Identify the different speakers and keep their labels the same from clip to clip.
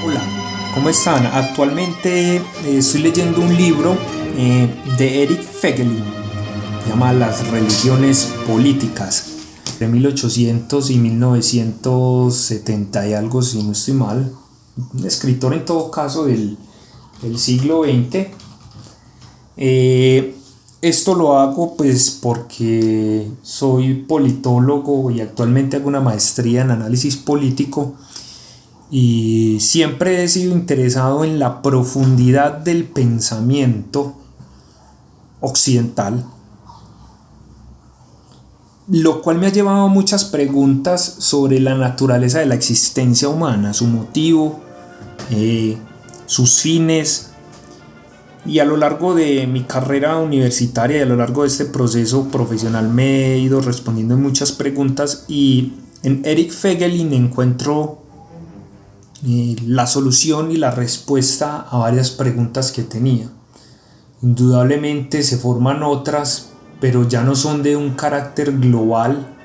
Speaker 1: Hola, ¿cómo están? Actualmente estoy leyendo un libro de Eric Feigelin, se llama Las religiones políticas, de 1800 y 1970 y algo, si no estoy mal. Un escritor en todo caso del siglo XX. Esto lo hago pues porque soy politólogo y actualmente hago una maestría en análisis político y siempre he sido interesado en la profundidad del pensamiento occidental, lo cual me ha llevado a muchas preguntas sobre la naturaleza de la existencia humana, su motivo, sus fines. Y a lo largo de mi carrera universitaria y a lo largo de este proceso profesional me he ido respondiendo en muchas preguntas, y en Eric Feigelin encuentro la solución y la respuesta a varias preguntas que tenía. Indudablemente se forman otras, pero ya no son de un carácter global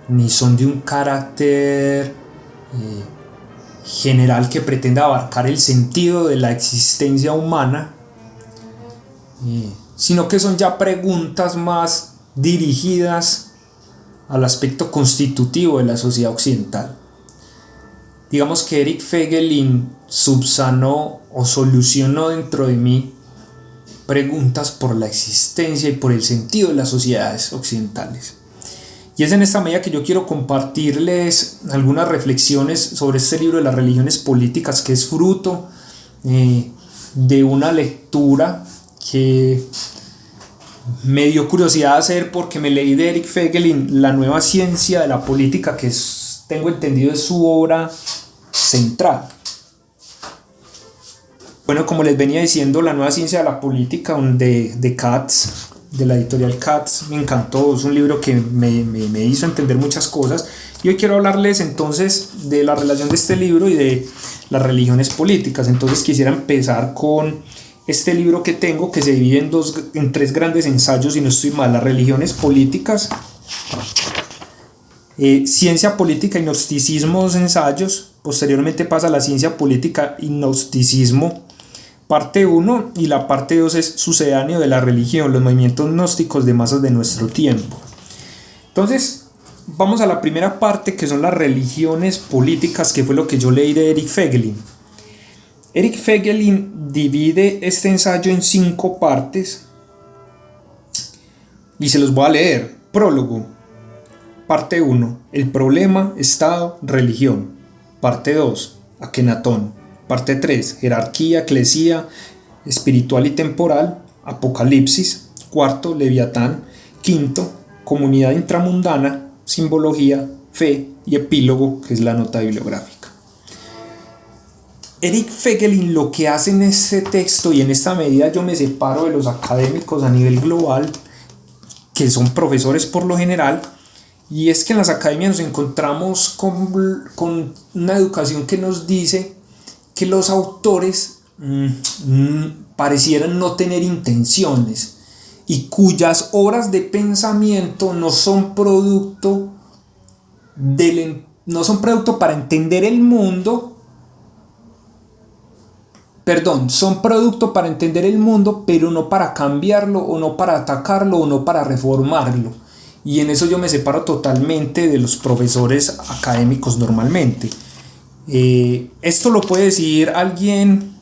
Speaker 1: ni son de un carácter general que pretenda abarcar el sentido de la existencia humana, sino que son ya preguntas más dirigidas al aspecto constitutivo de la sociedad occidental. Digamos que Eric Feigelin subsanó o solucionó dentro de mí preguntas por la existencia y por el sentido de las sociedades occidentales. Y es en esta medida que yo quiero compartirles algunas reflexiones sobre este libro de las religiones políticas, que es fruto de una lectura que me dio curiosidad hacer porque me leí de Eric Feigelin La nueva ciencia de la política, que tengo entendido es su obra central. Bueno, como les venía diciendo, La nueva ciencia de la política de Katz, de la editorial Katz, me encantó. Es un libro que me hizo entender muchas cosas, y hoy quiero hablarles entonces de la relación de este libro y de las religiones políticas. Entonces quisiera empezar con este libro que tengo, que se divide en tres grandes ensayos, si no estoy mal: Las religiones políticas, Ciencia política y gnosticismo, 2 ensayos. Posteriormente pasa a la Ciencia política y gnosticismo, parte 1, y la parte 2 es Sucedáneo de la religión, los movimientos gnósticos de masas de nuestro tiempo. Entonces vamos a la primera parte, que son las religiones políticas, que fue lo que yo leí de Eric Feigelin. Eric Feigelin divide este ensayo en 5 partes y se los voy a leer. Prólogo. Parte 1. El problema, Estado, religión. Parte 2. Akenatón. Parte 3. Jerarquía, eclesía, espiritual y temporal. Apocalipsis. Cuarto. Leviatán. Quinto. Comunidad intramundana, simbología, fe, y epílogo, que es la nota bibliográfica. Eric Feigelin lo que hace en este texto, y en esta medida yo me separo de los académicos a nivel global, que son profesores por lo general, y es que en las academias nos encontramos con una educación que nos dice que los autores parecieran no tener intenciones, y cuyas obras de pensamiento no son producto para entender el mundo. Son producto para entender el mundo, pero no para cambiarlo, o no para atacarlo, o no para reformarlo. Y en eso yo me separo totalmente de los profesores académicos normalmente. Esto lo puede decir alguien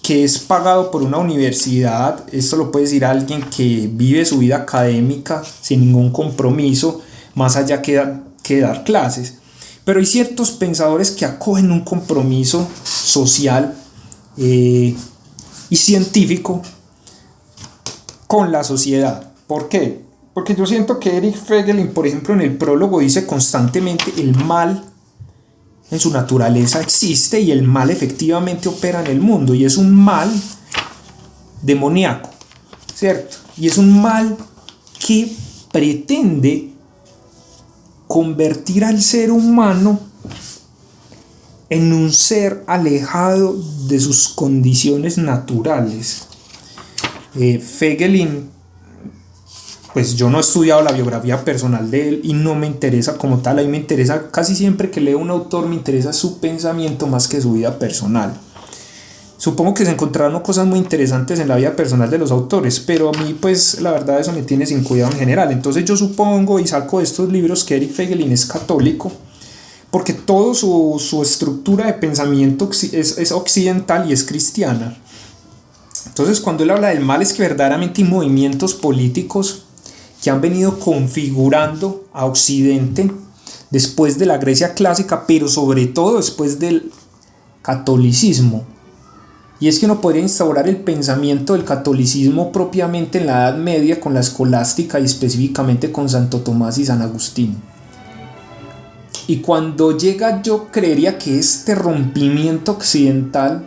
Speaker 1: que es pagado por una universidad. Esto lo puede decir alguien que vive su vida académica sin ningún compromiso, más allá que dar clases. Pero hay ciertos pensadores que acogen un compromiso social y científico con la sociedad. ¿Por qué? Porque yo siento que Eric Feigelin, por ejemplo, en el prólogo dice constantemente: el mal en su naturaleza existe y el mal efectivamente opera en el mundo, y es un mal demoníaco, ¿cierto? Y es un mal que pretende convertir al ser humano en un ser alejado de sus condiciones naturales. Feigelin, pues yo no he estudiado la biografía personal de él y no me interesa como tal. A mí me interesa, casi siempre que leo un autor, me interesa su pensamiento más que su vida personal. Supongo que se encontraron cosas muy interesantes en la vida personal de los autores, pero a mí pues la verdad eso me tiene sin cuidado en general. Entonces yo supongo y saco de estos libros que Eric Feigelin es católico, porque toda su estructura de pensamiento es occidental y es cristiana. Entonces cuando él habla del mal, es que verdaderamente hay movimientos políticos que han venido configurando a Occidente después de la Grecia clásica, pero sobre todo después del catolicismo. Y es que uno podría instaurar el pensamiento del catolicismo propiamente en la Edad Media con la escolástica y específicamente con Santo Tomás y San Agustín. Y cuando llega, yo creería que este rompimiento occidental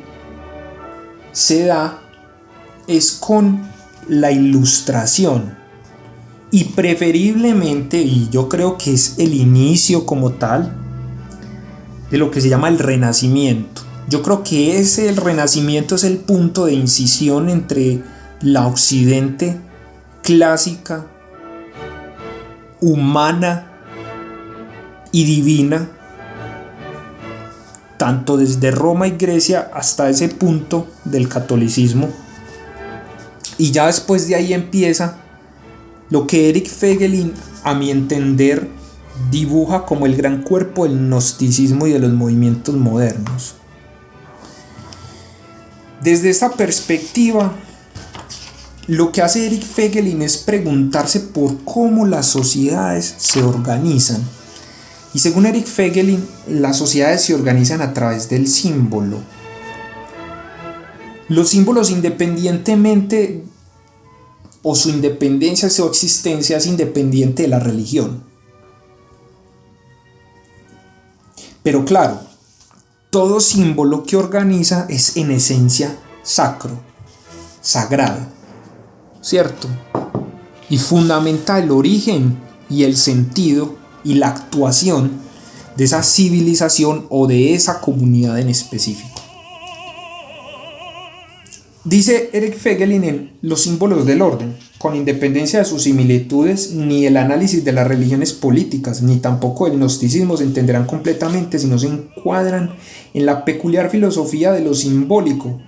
Speaker 1: se da es con la Ilustración. Y preferiblemente, y yo creo que es el inicio como tal, de lo que se llama el Renacimiento. Yo creo que el Renacimiento es el punto de incisión entre la Occidente clásica, humana y divina, tanto desde Roma y Grecia hasta ese punto del catolicismo. Y ya después de ahí empieza lo que Eric Feigelin, a mi entender, dibuja como el gran cuerpo del gnosticismo y de los movimientos modernos. Desde esta perspectiva, lo que hace Eric Feigelin es preguntarse por cómo las sociedades se organizan. Y según Eric Feigelin, las sociedades se organizan a través del símbolo. Los símbolos, independientemente, o su independencia, su existencia es independiente de la religión. Pero claro, todo símbolo que organiza es en esencia sacro, sagrado, ¿cierto? Y fundamenta el origen y el sentido y la actuación de esa civilización o de esa comunidad en específico. Dice Eric Feigelin en Los símbolos del orden: con independencia de sus similitudes, ni el análisis de las religiones políticas, ni tampoco el gnosticismo se entenderán completamente si no se encuadran en la peculiar filosofía de lo simbólico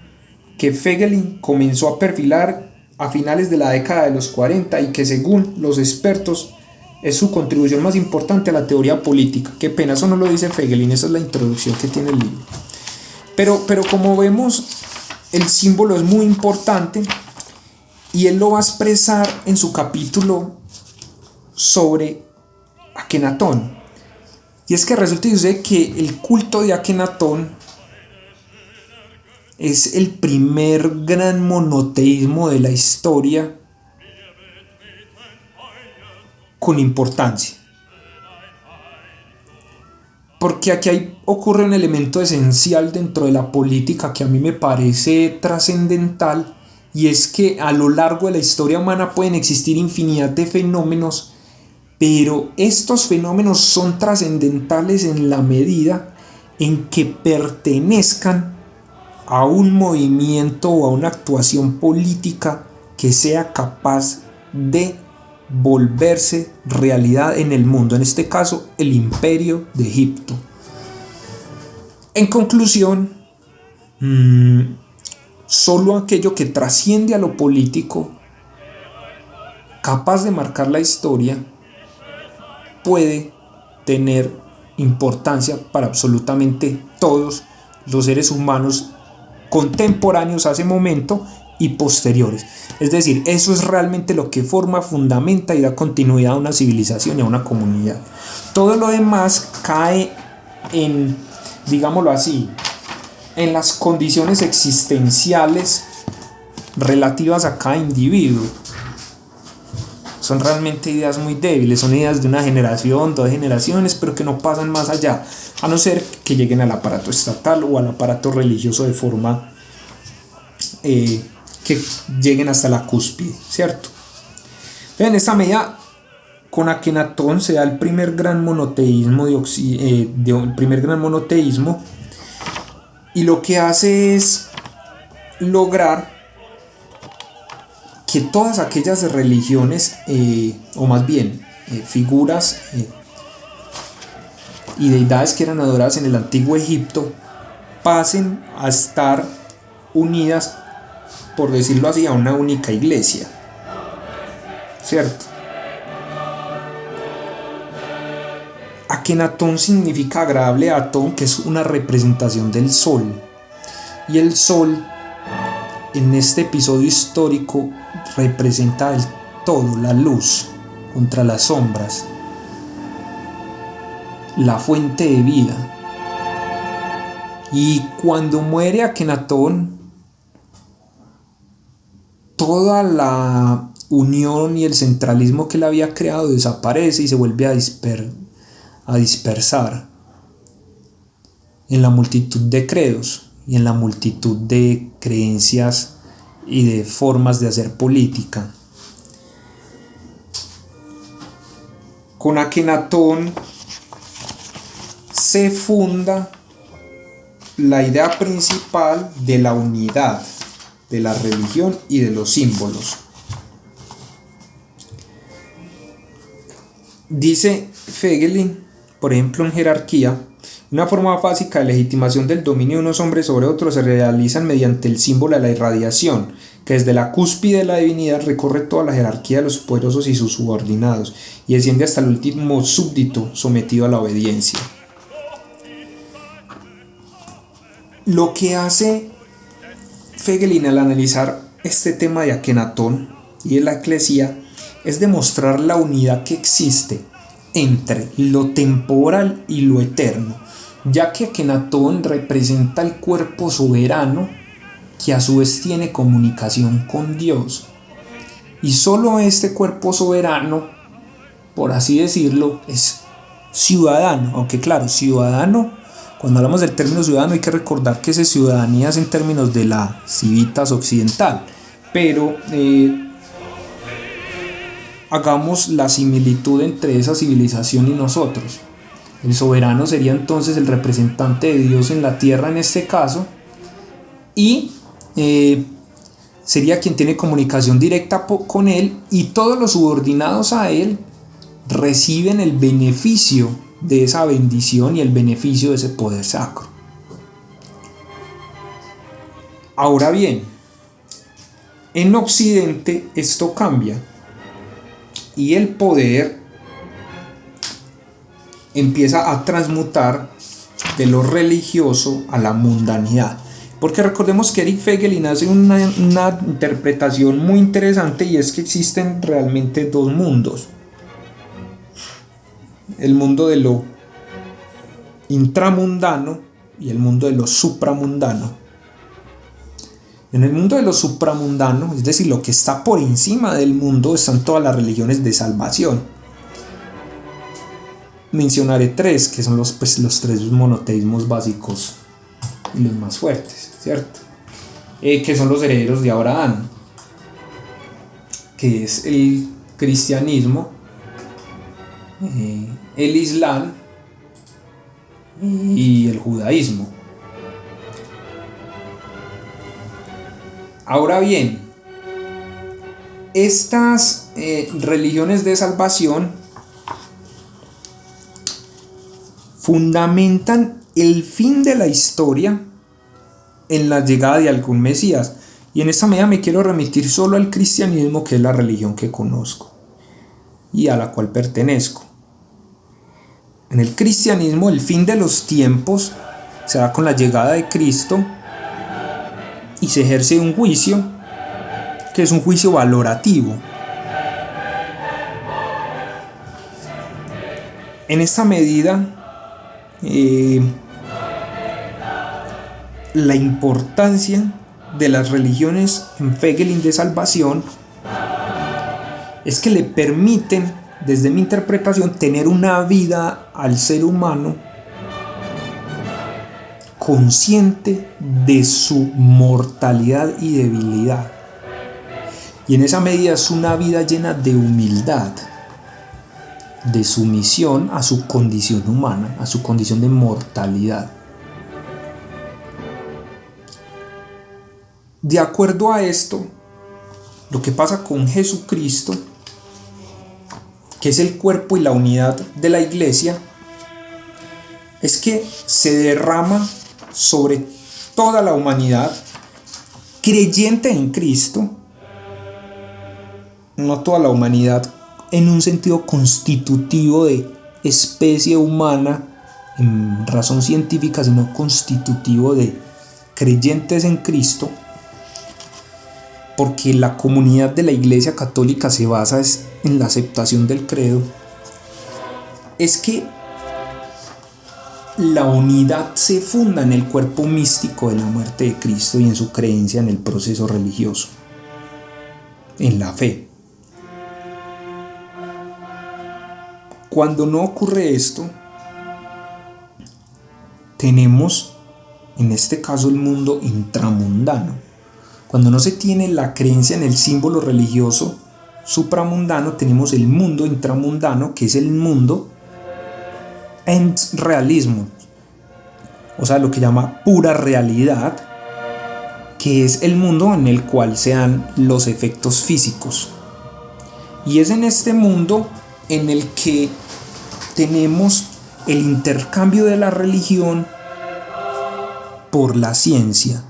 Speaker 1: que Feigelin comenzó a perfilar a finales de la década de los 40 y que, según los expertos, es su contribución más importante a la teoría política. Qué pena, eso no lo dice Feigelin, esa es la introducción que tiene el libro. Pero como vemos, el símbolo es muy importante y él lo va a expresar en su capítulo sobre Akenatón. Y es que resulta y sucede que el culto de Akenatón es el primer gran monoteísmo de la historia con importancia. Porque aquí ocurre un elemento esencial dentro de la política que a mí me parece trascendental, y es que a lo largo de la historia humana pueden existir infinidad de fenómenos, pero estos fenómenos son trascendentales en la medida en que pertenezcan a un movimiento o a una actuación política que sea capaz de volverse realidad en el mundo, en este caso el Imperio de Egipto. En conclusión, solo aquello que trasciende a lo político, capaz de marcar la historia, puede tener importancia para absolutamente todos los seres humanos contemporáneos a ese momento y posteriores. Es decir, eso es realmente lo que forma, fundamenta y da continuidad a una civilización y a una comunidad. Todo lo demás cae en, digámoslo así, en las condiciones existenciales relativas a cada individuo. Son realmente ideas muy débiles, son ideas de una generación, 2 generaciones, pero que no pasan más allá, a no ser que lleguen al aparato estatal o al aparato religioso de forma que lleguen hasta la cúspide, ¿cierto? En esta medida, con Akenatón se da el primer gran monoteísmo el primer gran monoteísmo, y lo que hace es lograr que todas aquellas religiones, o más bien figuras y deidades que eran adoradas en el antiguo Egipto, pasen a estar unidas, por decirlo así, a una única iglesia, ¿cierto? Akenatón significa agradable Atón, que es una representación del sol, y el sol en este episodio histórico representa el todo, la luz contra las sombras, la fuente de vida. Y cuando muere Akenatón, toda la unión y el centralismo que él había creado desaparece y se vuelve a dispersar en la multitud de credos y en la multitud de creencias y de formas de hacer política. Con Akenatón se funda la idea principal de la unidad de la religión y de los símbolos. Dice Fegelein, por ejemplo, en Jerarquía, una forma básica de legitimación del dominio de unos hombres sobre otros se realiza mediante el símbolo de la irradiación, que desde la cúspide de la divinidad recorre toda la jerarquía de los poderosos y sus subordinados, y desciende hasta el último súbdito sometido a la obediencia. Lo que hace Fegelein al analizar este tema de Akenatón y de la eclesía es demostrar la unidad que existe entre lo temporal y lo eterno, ya que Akenatón representa el cuerpo soberano que a su vez tiene comunicación con Dios, y solo este cuerpo soberano, por así decirlo, es ciudadano, aunque claro, ciudadano, cuando hablamos del término ciudadano hay que recordar que esa ciudadanía es en términos de la civitas occidental, pero hagamos la similitud entre esa civilización y nosotros. El soberano sería entonces el representante de Dios en la tierra en este caso, y sería quien tiene comunicación directa con él, y todos los subordinados a él reciben el beneficio de esa bendición y el beneficio de ese poder sacro. Ahora bien, en Occidente esto cambia y el poder empieza a transmutar de lo religioso a la mundanidad. Porque recordemos que Eric Fegelein hace una interpretación muy interesante, y es que existen realmente dos mundos. El mundo de lo intramundano y el mundo de lo supramundano. En el mundo de lo supramundano, es decir, lo que está por encima del mundo, están todas las religiones de salvación. Mencionaré 3, que son los 3 monoteísmos básicos y los más fuertes, ¿cierto? Que son los herederos de Abraham, que es el cristianismo, el islam y el judaísmo. Ahora bien, estas religiones de salvación fundamentan el fin de la historia en la llegada de algún Mesías, y en esta medida me quiero remitir solo al cristianismo, que es la religión que conozco y a la cual pertenezco. En el cristianismo, el fin de los tiempos se da con la llegada de Cristo, y se ejerce un juicio que es un juicio valorativo. En esta medida, la importancia de las religiones en Fegelein de salvación es que le permiten, desde mi interpretación, tener una vida al ser humano consciente de su mortalidad y debilidad. Y en esa medida es una vida llena de humildad, de sumisión a su condición humana, a su condición de mortalidad. De acuerdo a esto, lo que pasa con Jesucristo, que es el cuerpo y la unidad de la iglesia, es que se derrama sobre toda la humanidad creyente en Cristo, no toda la humanidad en un sentido constitutivo de especie humana en razón científica, sino constitutivo de creyentes en Cristo, porque la comunidad de la Iglesia Católica se basa en la aceptación del credo. Es que la unidad se funda en el cuerpo místico de la muerte de Cristo y en su creencia en el proceso religioso, en la fe. Cuando no ocurre esto, tenemos en este caso el mundo intramundano. Cuando no se tiene la creencia en el símbolo religioso supramundano, tenemos el mundo intramundano, que es el mundo en realismo, o sea, lo que llama pura realidad, que es el mundo en el cual se dan los efectos físicos. Y es en este mundo en el que tenemos el intercambio de la religión por la ciencia,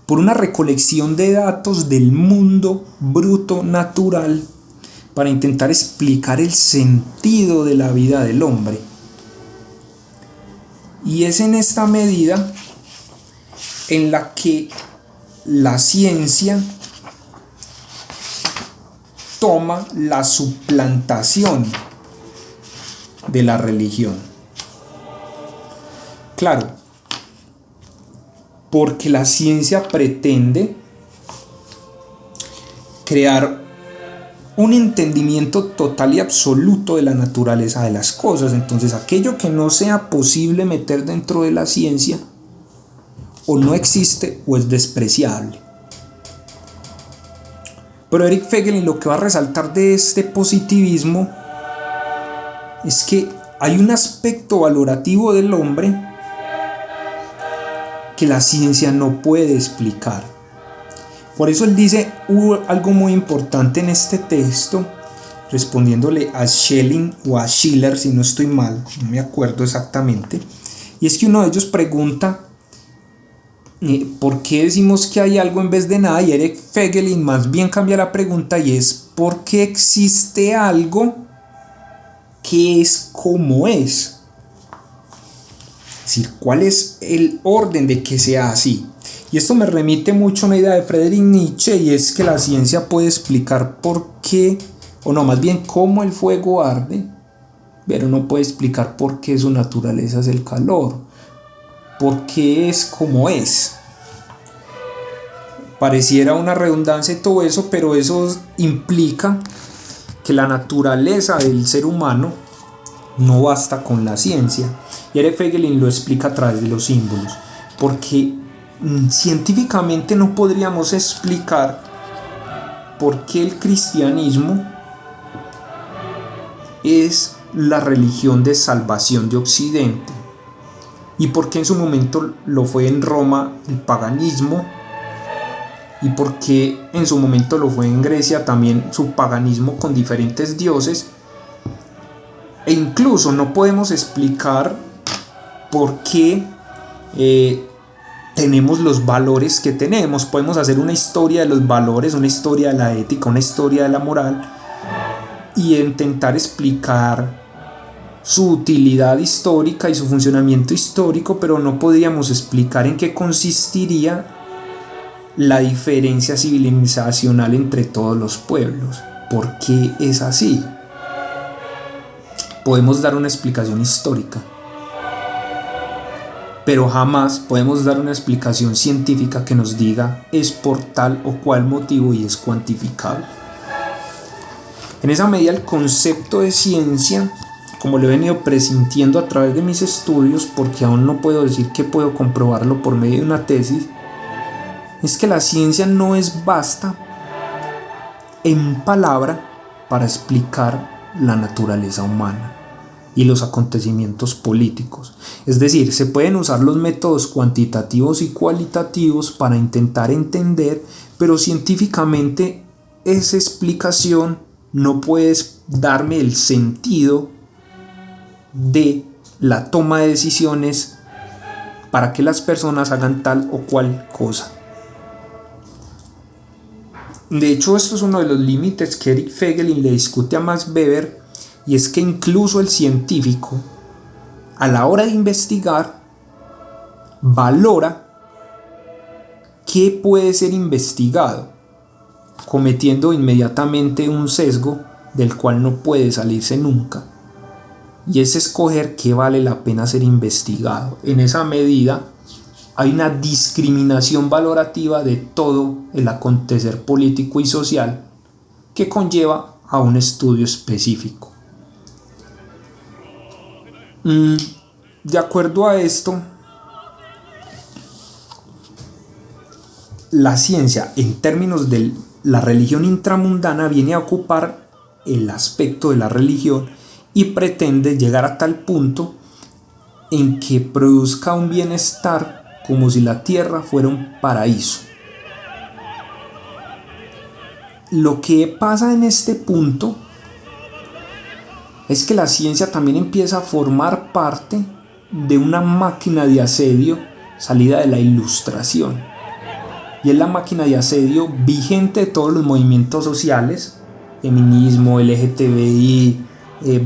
Speaker 1: por una recolección de datos del mundo bruto natural para intentar explicar el sentido de la vida del hombre. Y es en esta medida en la que la ciencia toma la suplantación de la religión. Claro, porque la ciencia pretende crear un entendimiento total y absoluto de la naturaleza de las cosas. Entonces, aquello que no sea posible meter dentro de la ciencia o no existe o es despreciable. Pero Eric Fegelein lo que va a resaltar de este positivismo es que hay un aspecto valorativo del hombre que la ciencia no puede explicar. Por eso él dice algo muy importante en este texto, respondiéndole a Schelling o a Schiller, si no estoy mal, no me acuerdo exactamente, y es que uno de ellos pregunta ¿por qué decimos que hay algo en vez de nada? Y Eric Fegelein más bien cambia la pregunta y es ¿por qué existe algo que es como es? Es decir, ¿cuál es el orden de que sea así? Y esto me remite mucho a una idea de Friedrich Nietzsche, y es que la ciencia puede explicar por qué, o no, más bien cómo el fuego arde, pero no puede explicar por qué su naturaleza es el calor, por qué es como es. Pareciera una redundancia y todo eso, pero eso implica que la naturaleza del ser humano no basta con la ciencia. Y Eric Fegelein lo explica a través de los símbolos, porque científicamente no podríamos explicar por qué el cristianismo es la religión de salvación de Occidente y por qué en su momento lo fue en Roma el paganismo y por qué en su momento lo fue en Grecia también su paganismo con diferentes dioses, e incluso no podemos explicar por qué tenemos los valores que tenemos. Podemos hacer una historia de los valores, una historia de la ética, una historia de la moral y intentar explicar su utilidad histórica y su funcionamiento histórico, pero no podríamos explicar en qué consistiría la diferencia civilizacional entre todos los pueblos. ¿Por qué es así? Podemos dar una explicación histórica, pero jamás podemos dar una explicación científica que nos diga es por tal o cual motivo y es cuantificable. En esa medida, el concepto de ciencia, como lo he venido presintiendo a través de mis estudios, porque aún no puedo decir que puedo comprobarlo por medio de una tesis, es que la ciencia no es basta en palabra para explicar la naturaleza humana y los acontecimientos políticos. Es decir, se pueden usar los métodos cuantitativos y cualitativos para intentar entender, pero científicamente esa explicación no puede darme el sentido de la toma de decisiones para que las personas hagan tal o cual cosa. De hecho, esto es uno de los límites que Eric Feigelin le discute a Max Weber, y es que incluso el científico, a la hora de investigar, valora qué puede ser investigado, cometiendo inmediatamente un sesgo del cual no puede salirse nunca, y es escoger qué vale la pena ser investigado. En esa medida hay una discriminación valorativa de todo el acontecer político y social que conlleva a un estudio específico. De acuerdo a esto, la ciencia, en términos de la religión intramundana, viene a ocupar el aspecto de la religión y pretende llegar a tal punto en que produzca un bienestar como si la tierra fuera un paraíso. Lo que pasa en este punto es que la ciencia también empieza a formar parte de una máquina de asedio salida de la Ilustración. Y es la máquina de asedio vigente de todos los movimientos sociales, feminismo, LGTBI,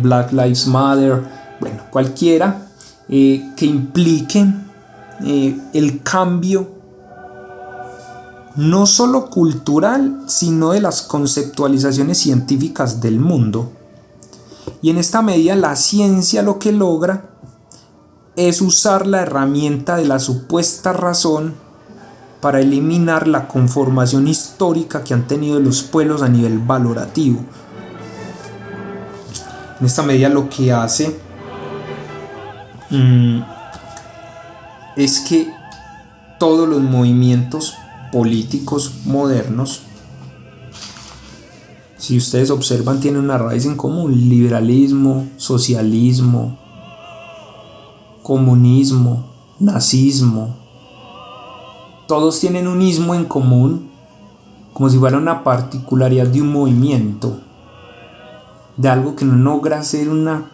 Speaker 1: Black Lives Matter, bueno, cualquiera que impliquen el cambio no solo cultural, sino de las conceptualizaciones científicas del mundo. Y en esta medida la ciencia lo que logra es usar la herramienta de la supuesta razón para eliminar la conformación histórica que han tenido los pueblos a nivel valorativo. En esta medida lo que hace es que todos los movimientos políticos modernos, si ustedes observan, tienen una raíz en común: liberalismo, socialismo, comunismo, nazismo. Todos tienen un ismo en común, como si fuera una particularidad de un movimiento, de algo que no logra ser una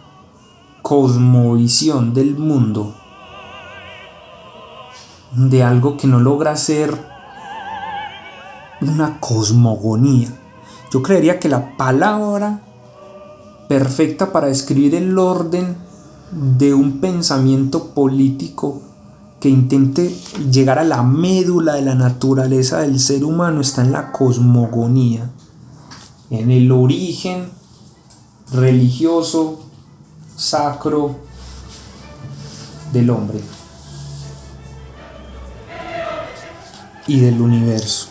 Speaker 1: cosmovisión del mundo, de algo que no logra ser una cosmogonía. Yo creería que la palabra perfecta para describir el orden de un pensamiento político que intente llegar a la médula de la naturaleza del ser humano está en la cosmogonía, en el origen religioso, sacro del hombre y del universo.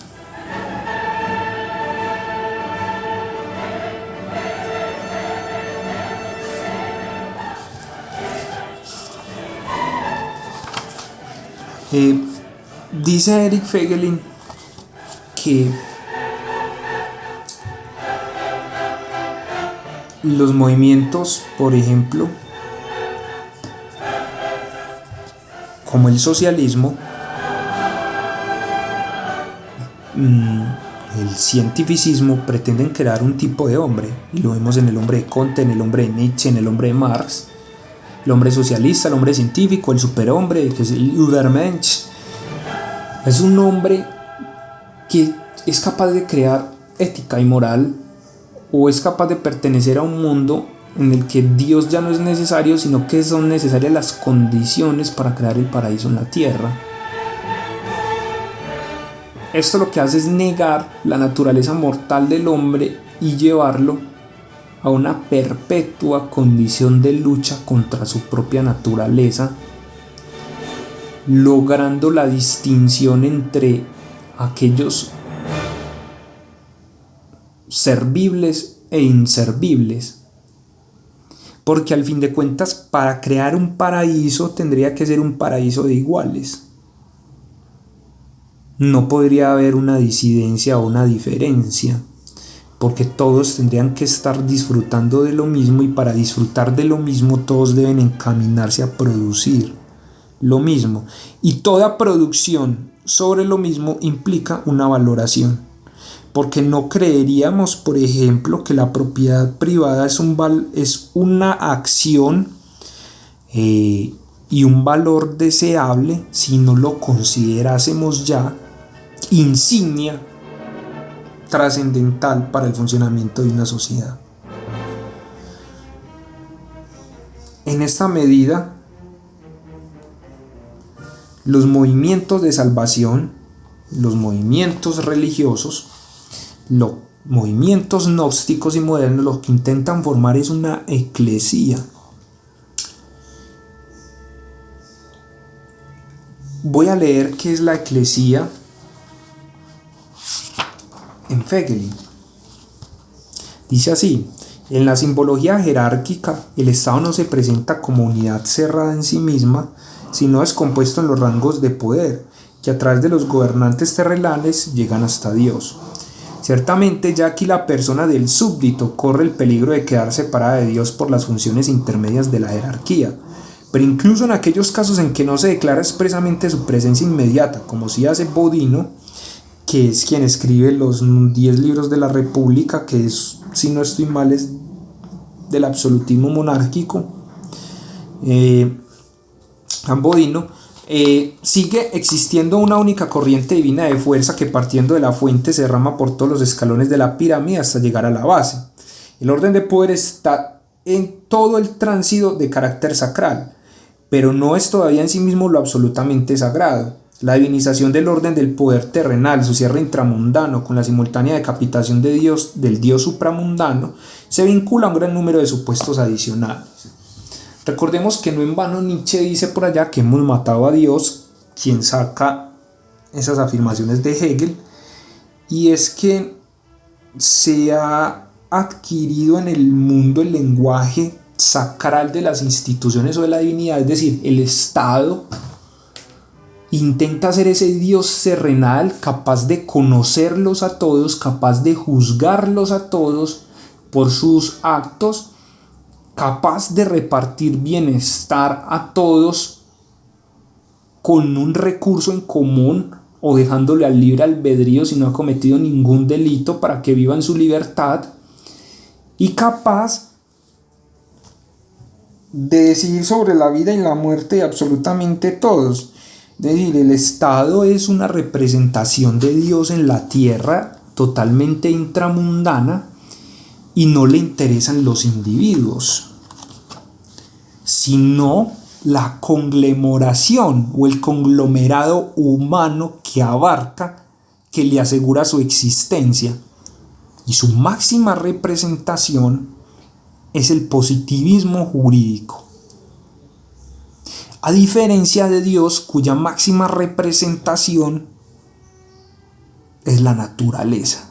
Speaker 1: Dice Eric Feigelin que los movimientos, por ejemplo, como el socialismo, el cientificismo, pretenden crear un tipo de hombre, y lo vemos en el hombre de Comte, en el hombre de Nietzsche, en el hombre de Marx. El hombre socialista, el hombre científico, el superhombre, que es el Übermensch. Es un hombre que es capaz de crear ética y moral, o es capaz de pertenecer a un mundo en el que Dios ya no es necesario, sino que son necesarias las condiciones para crear el paraíso en la tierra. Esto lo que hace es negar la naturaleza mortal del hombre y llevarlo a una perpetua condición de lucha contra su propia naturaleza, logrando la distinción entre aquellos servibles e inservibles. Porque al fin de cuentas, para crear un paraíso tendría que ser un paraíso de iguales. No podría haber una disidencia o una diferencia, porque todos tendrían que estar disfrutando de lo mismo, y para disfrutar de lo mismo todos deben encaminarse a producir lo mismo, y toda producción sobre lo mismo implica una valoración, porque no creeríamos, por ejemplo, que la propiedad privada es una acción y un valor deseable si no lo considerásemos ya insignia trascendental para el funcionamiento de una sociedad. En esta medida, los movimientos de salvación, los movimientos religiosos, los movimientos gnósticos y modernos, lo que intentan formar es una eclesía. Voy a leer qué es la eclesía en Fegeli. Dice así: en la simbología jerárquica, el Estado no se presenta como unidad cerrada en sí misma, sino es compuesto en los rangos de poder, que a través de los gobernantes terrenales llegan hasta Dios. Ciertamente, ya aquí la persona del súbdito corre el peligro de quedar separada de Dios por las funciones intermedias de la jerarquía, pero incluso en aquellos casos en que no se declara expresamente su presencia inmediata, como si hace Bodino, que es quien escribe los 10 libros de la República, que es, si no estoy mal, es del absolutismo monárquico, Bodino, sigue existiendo una única corriente divina de fuerza que, partiendo de la fuente, se derrama por todos los escalones de la pirámide hasta llegar a la base. El orden de poder está en todo el tránsito de carácter sacral, pero no es todavía en sí mismo lo absolutamente sagrado. La divinización del orden del poder terrenal, su cierre intramundano, con la simultánea decapitación del Dios supramundano, se vincula a un gran número de supuestos adicionales. Recordemos que no en vano Nietzsche dice por allá que hemos matado a Dios, quien saca esas afirmaciones de Hegel, y es que se ha adquirido en el mundo el lenguaje sacral de las instituciones o de la divinidad, es decir, el Estado intenta ser ese Dios terrenal capaz de conocerlos a todos, capaz de juzgarlos a todos por sus actos, capaz de repartir bienestar a todos con un recurso en común o dejándole al libre albedrío si no ha cometido ningún delito para que viva en su libertad, y capaz de decidir sobre la vida y la muerte de absolutamente todos. Es decir, el Estado es una representación de Dios en la tierra totalmente intramundana, y no le interesan los individuos, sino la conglomeración o el conglomerado humano que abarca, que le asegura su existencia. Y su máxima representación es el positivismo jurídico. A diferencia de Dios, cuya máxima representación es la naturaleza,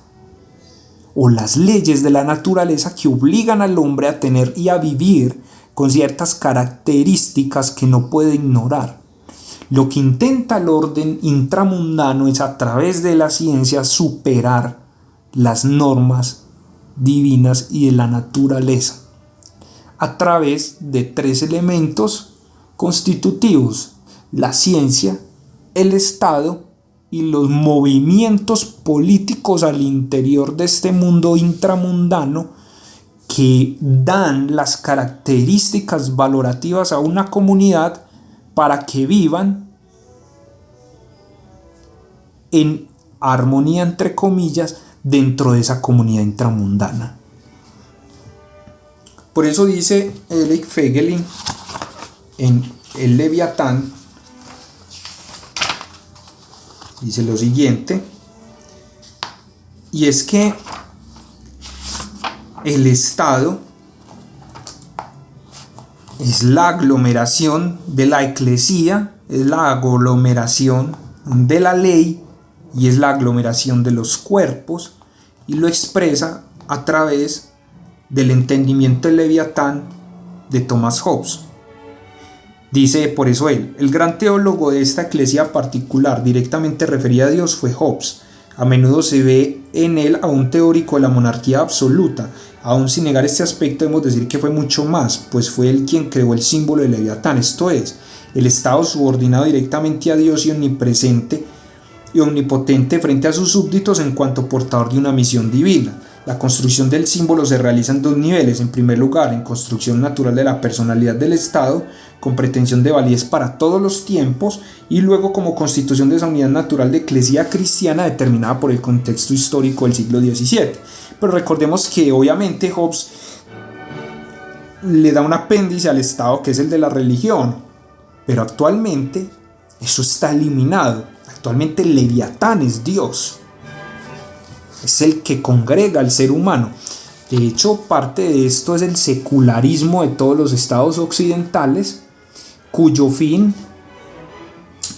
Speaker 1: o las leyes de la naturaleza que obligan al hombre a tener y a vivir con ciertas características que no puede ignorar. Lo que intenta el orden intramundano es, a través de la ciencia, superar las normas divinas y de la naturaleza, a través de 3 elementos constitutivos: la ciencia, el Estado y los movimientos políticos al interior de este mundo intramundano, que dan las características valorativas a una comunidad para que vivan en armonía, entre comillas, dentro de esa comunidad intramundana. Por eso dice Eric Fegeli en el Leviatán, dice lo siguiente: y es que el Estado es la aglomeración de la eclesía, es la aglomeración de la ley y es la aglomeración de los cuerpos, y lo expresa a través del entendimiento del Leviatán de Thomas Hobbes. Dice por eso él: el gran teólogo de esta eclesía particular directamente referida a Dios fue Hobbes. A menudo se ve en él a un teórico de la monarquía absoluta. Aún sin negar este aspecto, debemos decir que fue mucho más, pues fue él quien creó el símbolo del Leviatán, esto es, el Estado subordinado directamente a Dios y omnipresente y omnipotente frente a sus súbditos en cuanto portador de una misión divina. La construcción del símbolo se realiza en dos niveles: en primer lugar, en construcción natural de la personalidad del Estado, con pretensión de validez para todos los tiempos, y luego como constitución de esa unidad natural de eclesía cristiana determinada por el contexto histórico del siglo XVII. Pero recordemos que obviamente Hobbes le da un apéndice al Estado, que es el de la religión, pero actualmente eso está eliminado. Actualmente el Leviatán es Dios, es el que congrega al ser humano. De hecho, parte de esto es el secularismo de todos los estados occidentales, cuyo fin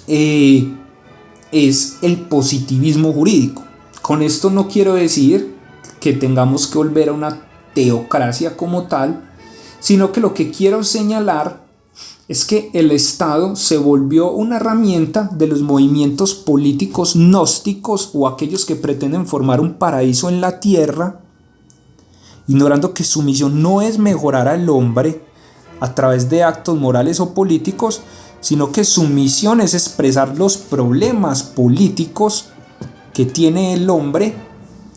Speaker 1: es el positivismo jurídico. Con esto no quiero decir que tengamos que volver a una teocracia como tal, sino que lo que quiero señalar es que el Estado se volvió una herramienta de los movimientos políticos gnósticos o aquellos que pretenden formar un paraíso en la tierra, ignorando que su misión no es mejorar al hombre a través de actos morales o políticos, sino que su misión es expresar los problemas políticos que tiene el hombre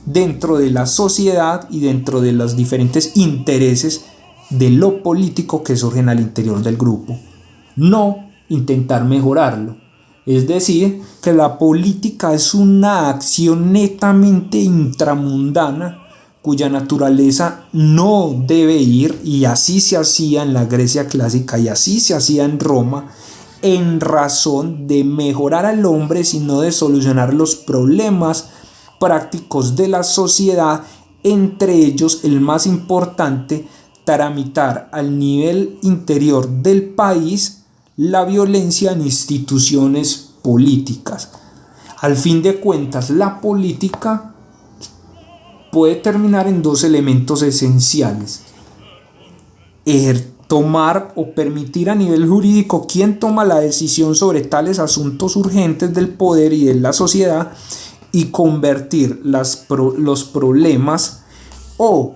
Speaker 1: dentro de la sociedad y dentro de los diferentes intereses de lo político que surgen al interior del grupo, no intentar mejorarlo. Es decir, que la política es una acción netamente intramundana cuya naturaleza no debe ir, y así se hacía en la Grecia clásica y así se hacía en Roma, en razón de mejorar al hombre, sino de solucionar los problemas prácticos de la sociedad, entre ellos el más importante, tramitar al nivel interior del país la violencia en instituciones políticas. Al fin de cuentas, la política puede terminar en dos elementos esenciales: tomar o permitir a nivel jurídico quién toma la decisión sobre tales asuntos urgentes del poder y de la sociedad, y convertir los problemas o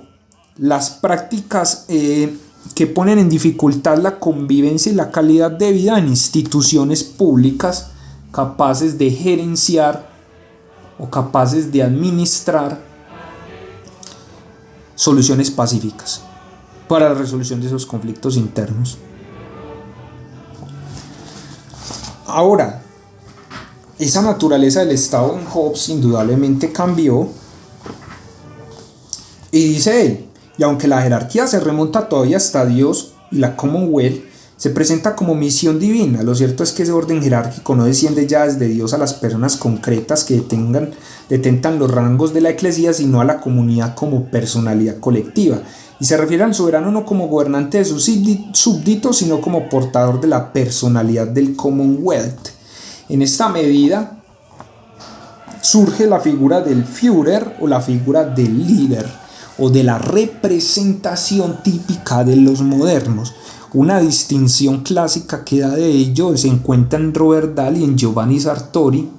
Speaker 1: las prácticas que ponen en dificultad la convivencia y la calidad de vida en instituciones públicas capaces de gerenciar o capaces de administrar soluciones pacíficas para la resolución de esos conflictos internos. Ahora, esa naturaleza del Estado en Hobbes indudablemente cambió, y dice él: y aunque la jerarquía se remonta todavía hasta Dios y la Commonwealth se presenta como misión divina, lo cierto es que ese orden jerárquico no desciende ya desde Dios a las personas concretas que detentan los rangos de la eclesía, sino a la comunidad como personalidad colectiva, y se refiere al soberano no como gobernante de sus súbditos, sino como portador de la personalidad del Commonwealth. En esta medida surge la figura del Führer o la figura del líder, o de la representación típica de los modernos. Una distinción clásica que da de ello se encuentra en Robert Dahl y en Giovanni Sartori,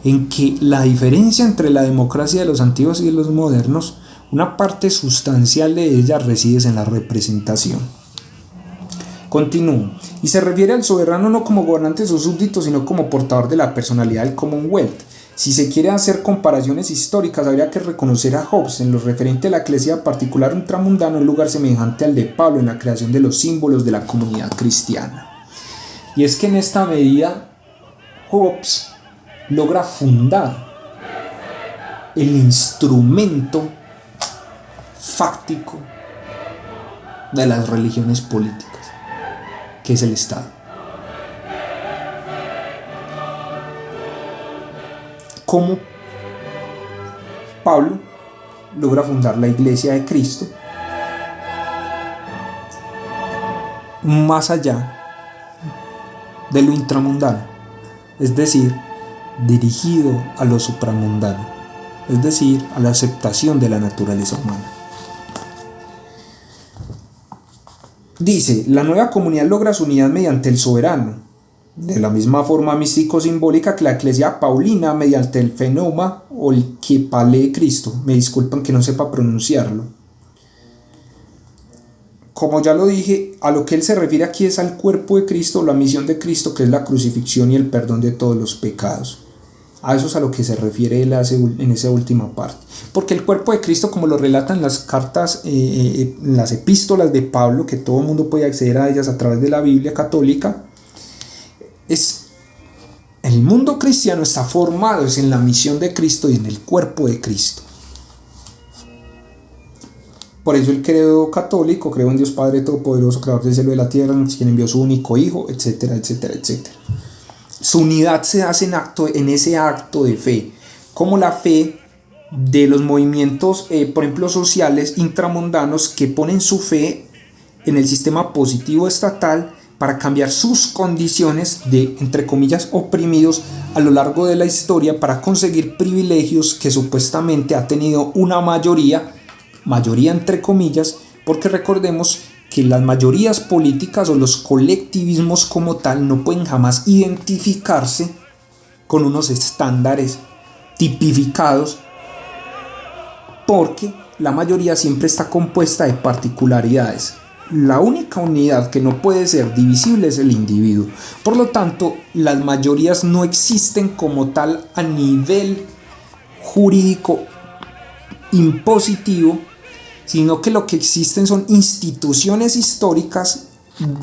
Speaker 1: en que la diferencia entre la democracia de los antiguos y de los modernos, una parte sustancial de ella reside en la representación. Continúo. Y se refiere al soberano no como gobernante de sus súbditos, sino como portador de la personalidad del Commonwealth. Si se quiere hacer comparaciones históricas, habría que reconocer a Hobbes en lo referente a la eclesía particular ultramundana un lugar semejante al de Pablo en la creación de los símbolos de la comunidad cristiana. Y es que en esta medida Hobbes logra fundar el instrumento fáctico de las religiones políticas, que es el Estado. ¿Cómo Pablo logra fundar la Iglesia de Cristo más allá de lo intramundano, es decir, dirigido a lo supramundano, es decir, a la aceptación de la naturaleza humana. Dice, la nueva comunidad logra su unidad mediante el soberano, de la misma forma místico-simbólica que la Eclesia Paulina mediante el fenoma o el Kepale de Cristo. Me disculpan que no sepa pronunciarlo. Como ya lo dije, a lo que él se refiere aquí es al cuerpo de Cristo, la misión de Cristo, que es la crucifixión y el perdón de todos los pecados. A eso es a lo que se refiere él en esa última parte. Porque el cuerpo de Cristo, como lo relatan las cartas, las epístolas de Pablo, que todo el mundo puede acceder a ellas a través de la Biblia católica, el mundo cristiano está formado en la misión de Cristo y en el cuerpo de Cristo. Por eso el credo católico, creo en Dios Padre Todopoderoso, creador del cielo y de la tierra, quien envió su único Hijo, etcétera, etcétera, etcétera. Su unidad se hace en ese acto de fe, como la fe de los movimientos, por ejemplo, sociales intramundanos que ponen su fe en el sistema positivo estatal para cambiar sus condiciones de, entre comillas, oprimidos a lo largo de la historia para conseguir privilegios que supuestamente ha tenido una mayoría entre comillas, porque recordemos que las mayorías políticas o los colectivismos como tal no pueden jamás identificarse con unos estándares tipificados, porque la mayoría siempre está compuesta de particularidades. La única unidad que no puede ser divisible es el individuo. Por lo tanto, las mayorías no existen como tal a nivel jurídico impositivo, sino que lo que existen son instituciones históricas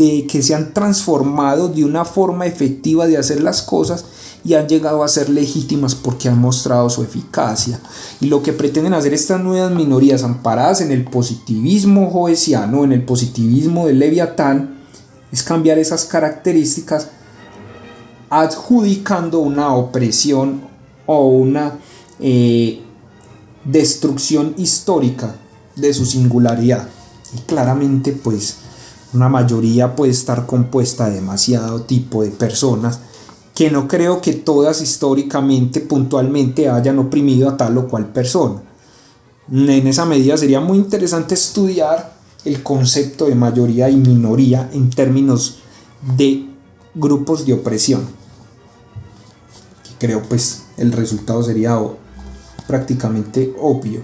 Speaker 1: que se han transformado de una forma efectiva de hacer las cosas y han llegado a ser legítimas porque han mostrado su eficacia. Y lo que pretenden hacer estas nuevas minorías amparadas en el positivismo joesiano, en el positivismo de Leviatán, es cambiar esas características adjudicando una opresión o una destrucción histórica de su singularidad. Y claramente pues una mayoría puede estar compuesta de demasiado tipo de personas que no creo que todas históricamente, puntualmente hayan oprimido a tal o cual persona. En esa medida sería muy interesante estudiar el concepto de mayoría y minoría en términos de grupos de opresión. Creo pues el resultado sería prácticamente obvio.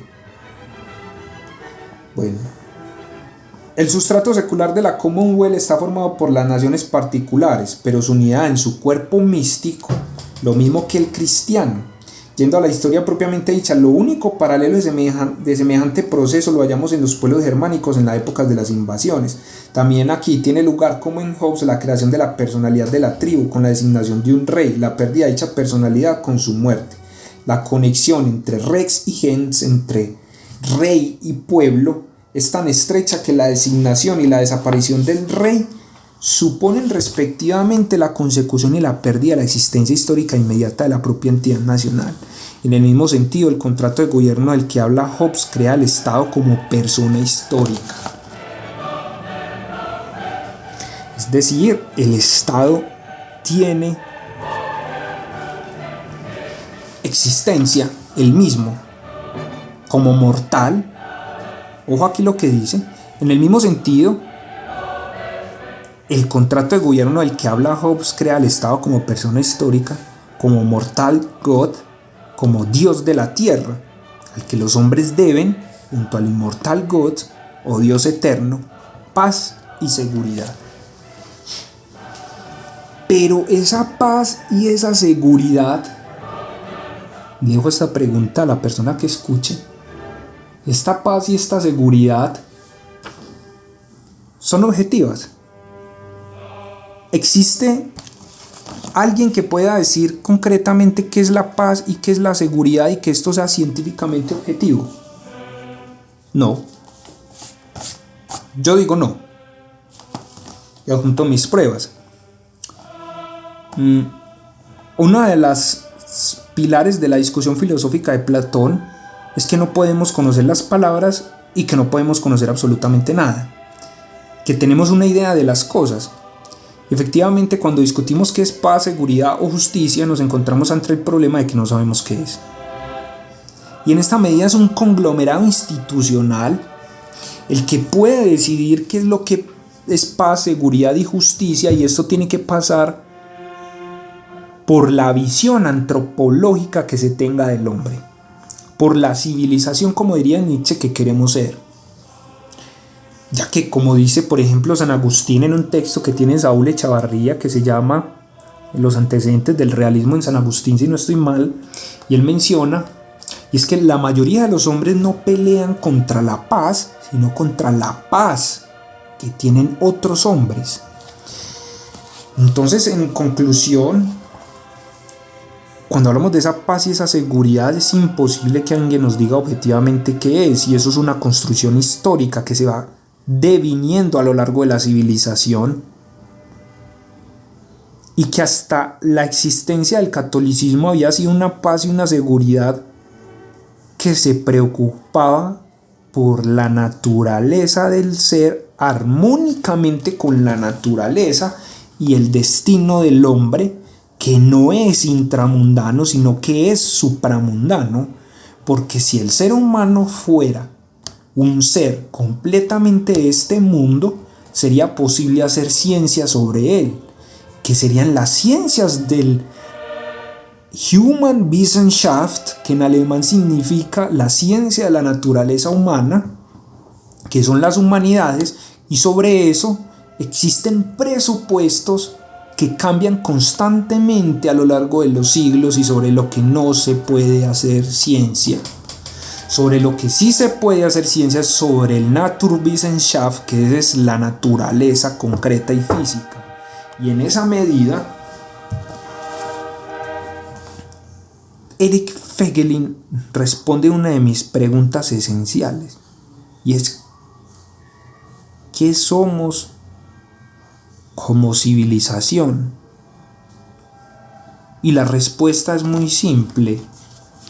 Speaker 1: Bueno, el sustrato secular de la Commonwealth está formado por las naciones particulares, pero su unidad en su cuerpo místico, lo mismo que el cristiano. Yendo a la historia propiamente dicha, lo único paralelo de semejante proceso lo hallamos en los pueblos germánicos en la época de las invasiones. También aquí tiene lugar, como en Hobbes, la creación de la personalidad de la tribu con la designación de un rey, la pérdida de dicha personalidad con su muerte. La conexión entre rex y gens, entre rey y pueblo, es tan estrecha que la designación y la desaparición del rey suponen respectivamente la consecución y la pérdida de la existencia histórica inmediata de la propia entidad nacional. En el mismo sentido, el contrato de gobierno del que habla Hobbes crea al Estado como persona histórica. Es decir, el Estado tiene existencia él mismo como mortal. Ojo aquí lo que dice. En el mismo sentido, el contrato de gobierno del que habla Hobbes crea al Estado como persona histórica, como mortal God, como Dios de la tierra, al que los hombres deben, junto al inmortal God o Dios eterno, paz y seguridad. Pero esa paz y esa seguridad, dejo esta pregunta a la persona que escuche, esta paz y esta seguridad son objetivas. ¿Existe alguien que pueda decir concretamente qué es la paz y qué es la seguridad y que esto sea científicamente objetivo? No. Yo digo no. Y adjunto mis pruebas. Una de las pilares de la discusión filosófica de Platón es que no podemos conocer las palabras y que no podemos conocer absolutamente nada, que tenemos una idea de las cosas. Efectivamente, cuando discutimos qué es paz, seguridad o justicia, nos encontramos ante el problema de que no sabemos qué es. Y en esta medida es un conglomerado institucional el que puede decidir qué es lo que es paz, seguridad y justicia, y esto tiene que pasar por la visión antropológica que se tenga del hombre, por la civilización, como diría Nietzsche, que queremos ser. Ya que, como dice por ejemplo San Agustín en un texto que tiene Saúl Echavarría, que se llama Los antecedentes del realismo en San Agustín, si no estoy mal, y él menciona, y es que la mayoría de los hombres no pelean contra la paz, sino contra la paz que tienen otros hombres. Entonces, en conclusión, cuando hablamos de esa paz y esa seguridad, es imposible que alguien nos diga objetivamente qué es, y eso es una construcción histórica que se va deviniendo a lo largo de la civilización, y que hasta la existencia del catolicismo había sido una paz y una seguridad que se preocupaba por la naturaleza del ser, armónicamente con la naturaleza y el destino del hombre, que no es intramundano, sino que es supramundano, porque si el ser humano fuera un ser completamente de este mundo, sería posible hacer ciencia sobre él, que serían las ciencias del Humanwissenschaft, que en alemán significa la ciencia de la naturaleza humana, que son las humanidades, y sobre eso existen presupuestos que cambian constantemente a lo largo de los siglos, y sobre lo que no se puede hacer ciencia. Sobre lo que sí se puede hacer ciencia es sobre el Naturwissenschaft, que es la naturaleza concreta y física. Y en esa medida, Eric Feigelin responde una de mis preguntas esenciales, y es: ¿qué somos como civilización? Y la respuesta es muy simple,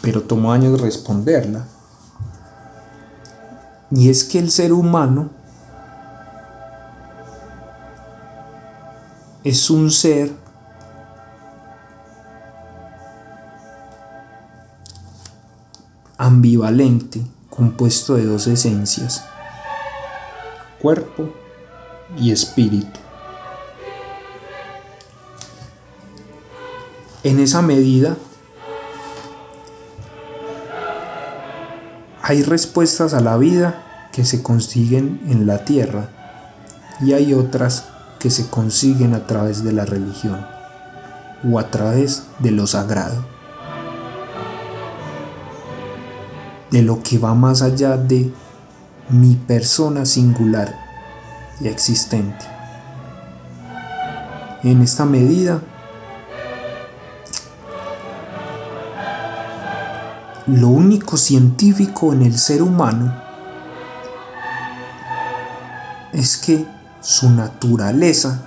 Speaker 1: pero tomó años responderla. Y es que el ser humano es un ser ambivalente, compuesto de dos esencias: cuerpo y espíritu. En esa medida, hay respuestas a la vida que se consiguen en la tierra, y hay otras que se consiguen a través de la religión o a través de lo sagrado, de lo que va más allá de mi persona singular y existente. En esta medida, lo único científico en el ser humano es que su naturaleza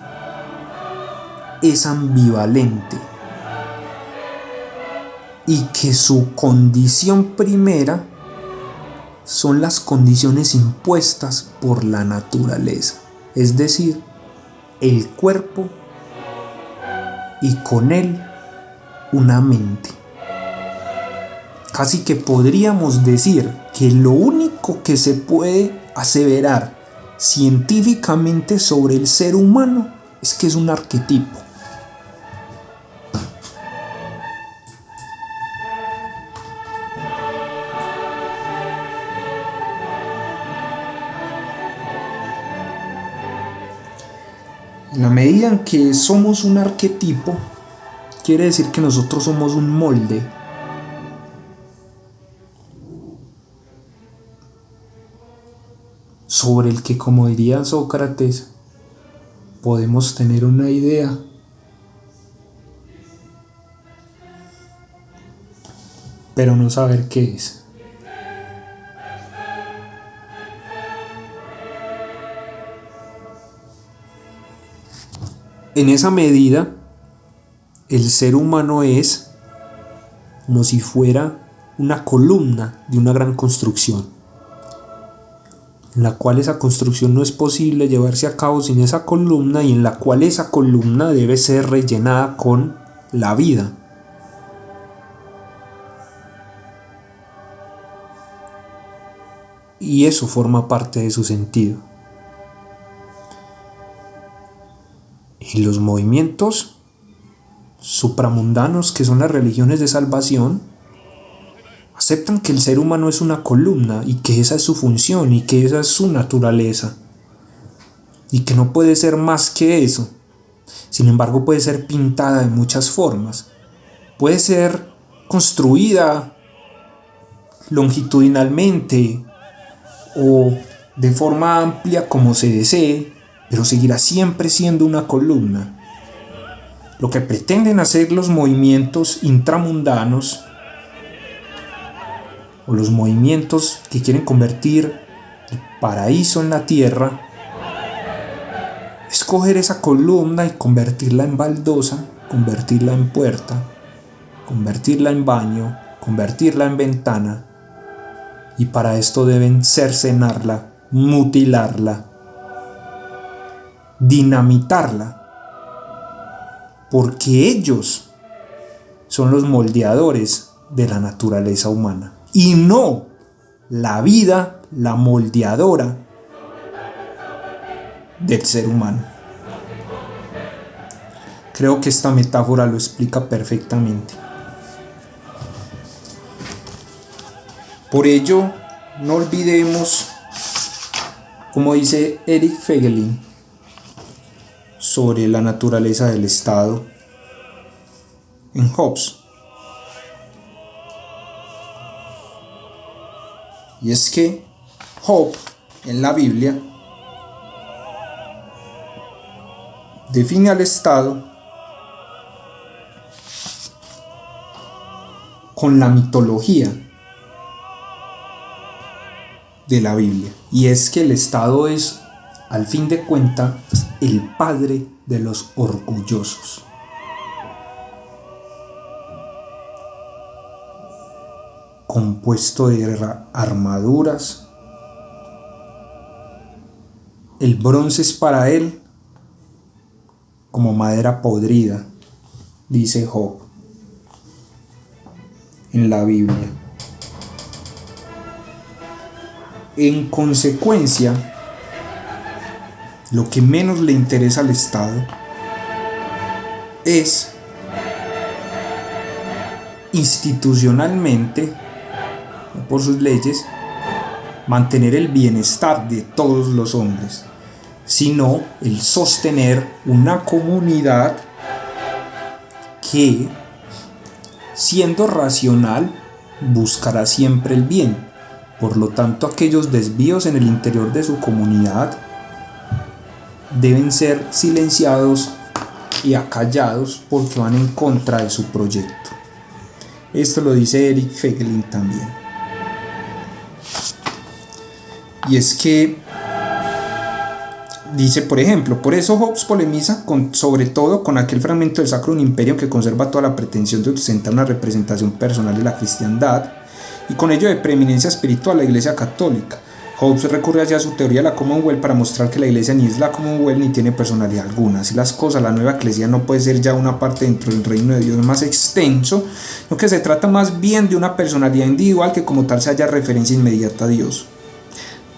Speaker 1: es ambivalente, y que su condición primera son las condiciones impuestas por la naturaleza, es decir, el cuerpo y con él una mente. Casi que podríamos decir que lo único que se puede aseverar científicamente sobre el ser humano es que es un arquetipo. En la medida en que somos un arquetipo, quiere decir que nosotros somos un molde. Sobre el que, como diría Sócrates, podemos tener una idea, pero no saber qué es. En esa medida, el ser humano es como si fuera una columna de una gran construcción, en la cual esa construcción no es posible llevarse a cabo sin esa columna y en la cual esa columna debe ser rellenada con la vida. Y eso forma parte de su sentido. Y los movimientos supramundanos, que son las religiones de salvación, aceptan que el ser humano es una columna y que esa es su función y que esa es su naturaleza y que no puede ser más que eso. Sin embargo, puede ser pintada de muchas formas. Puede ser construida longitudinalmente o de forma amplia como se desee, pero seguirá siempre siendo una columna. Lo que pretenden hacer los movimientos intramundanos o los movimientos que quieren convertir el paraíso en la tierra es coger esa columna y convertirla en baldosa, convertirla en puerta, convertirla en baño, convertirla en ventana, y para esto deben cercenarla, mutilarla, dinamitarla, porque ellos son los moldeadores de la naturaleza humana y no la vida, la moldeadora del ser humano. Creo que esta metáfora lo explica perfectamente. Por ello, no olvidemos, como dice Eric Feigelin, sobre la naturaleza del Estado en Hobbes. Y es que Hobbes en la Biblia define al Estado con la mitología de la Biblia. Y es que el Estado es, al fin de cuentas, el padre de los orgullosos. Compuesto de armaduras, el bronce es para él como madera podrida, dice Job en la Biblia. En consecuencia, lo que menos le interesa al Estado es institucionalmente, por sus leyes, mantener el bienestar de todos los hombres, sino el sostener una comunidad que, siendo racional, buscará siempre el bien. Por lo tanto, aquellos desvíos en el interior de su comunidad deben ser silenciados y acallados porque van en contra de su proyecto. Esto lo dice Eric Feigelin también. Y es que dice, por ejemplo, por eso Hobbes polemiza sobre todo con aquel fragmento del Sacro Imperio que conserva toda la pretensión de ostentar una representación personal de la cristiandad y con ello de preeminencia espiritual la Iglesia Católica. Hobbes recurre hacia su teoría de la Commonwealth para mostrar que la Iglesia ni es la Commonwealth ni tiene personalidad alguna. Así las cosas, la nueva Iglesia no puede ser ya una parte dentro del reino de Dios más extenso, sino que se trata más bien de una personalidad individual que como tal se halla referencia inmediata a Dios.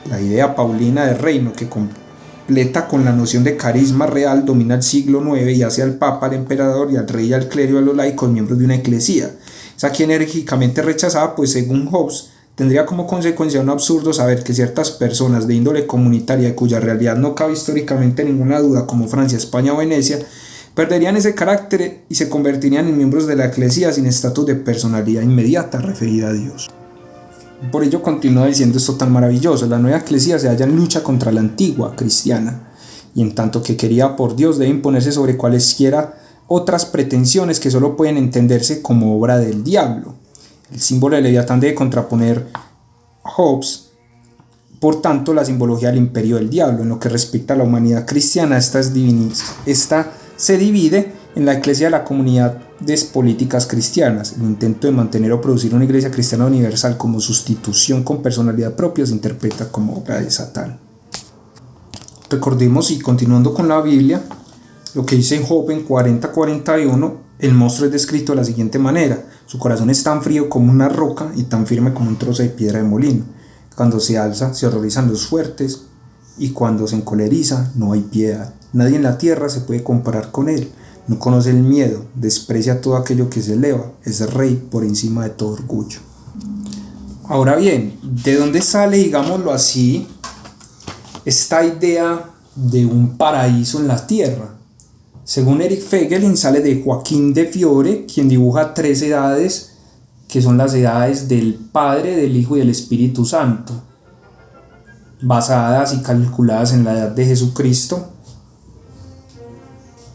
Speaker 1: La idea paulina de reino, que completa con la noción de carisma real, domina el siglo IX y hace al Papa, al Emperador y al Rey y al clero y a los laicos miembros de una eclesía. Es aquí enérgicamente rechazada, pues según Hobbes, tendría como consecuencia un absurdo saber que ciertas personas de índole comunitaria, cuya realidad no cabe históricamente ninguna duda, como Francia, España o Venecia, perderían ese carácter y se convertirían en miembros de la eclesía sin estatus de personalidad inmediata referida a Dios. Por ello continúa diciendo esto tan maravilloso: la nueva eclesía se halla en lucha contra la antigua cristiana, y en tanto que querida por Dios debe imponerse sobre cualesquiera otras pretensiones que solo pueden entenderse como obra del diablo. El símbolo de Leviatán debe contraponer Hobbes, por tanto, la simbología del imperio del diablo. En lo que respecta a la humanidad cristiana, esta se divide en la eclesia de la comunidad políticas cristianas. El intento de mantener o producir una iglesia cristiana universal como sustitución con personalidad propia se interpreta como obra de Satán. Recordemos, y continuando con la Biblia, lo que dice Job en 40:41, el monstruo es descrito de la siguiente manera: su corazón es tan frío como una roca y tan firme como un trozo de piedra de molino. Cuando se alza, se horrorizan los fuertes, y cuando se encoleriza, no hay piedad. Nadie en la tierra se puede comparar con él. No conoce el miedo, desprecia todo aquello que se eleva, es rey por encima de todo orgullo. Ahora bien, ¿de dónde sale, digámoslo así, esta idea de un paraíso en la tierra? Según Eric Feigelin, sale de Joaquín de Fiore, quien dibuja 3 edades, que son las edades del Padre, del Hijo y del Espíritu Santo, basadas y calculadas en la edad de Jesucristo.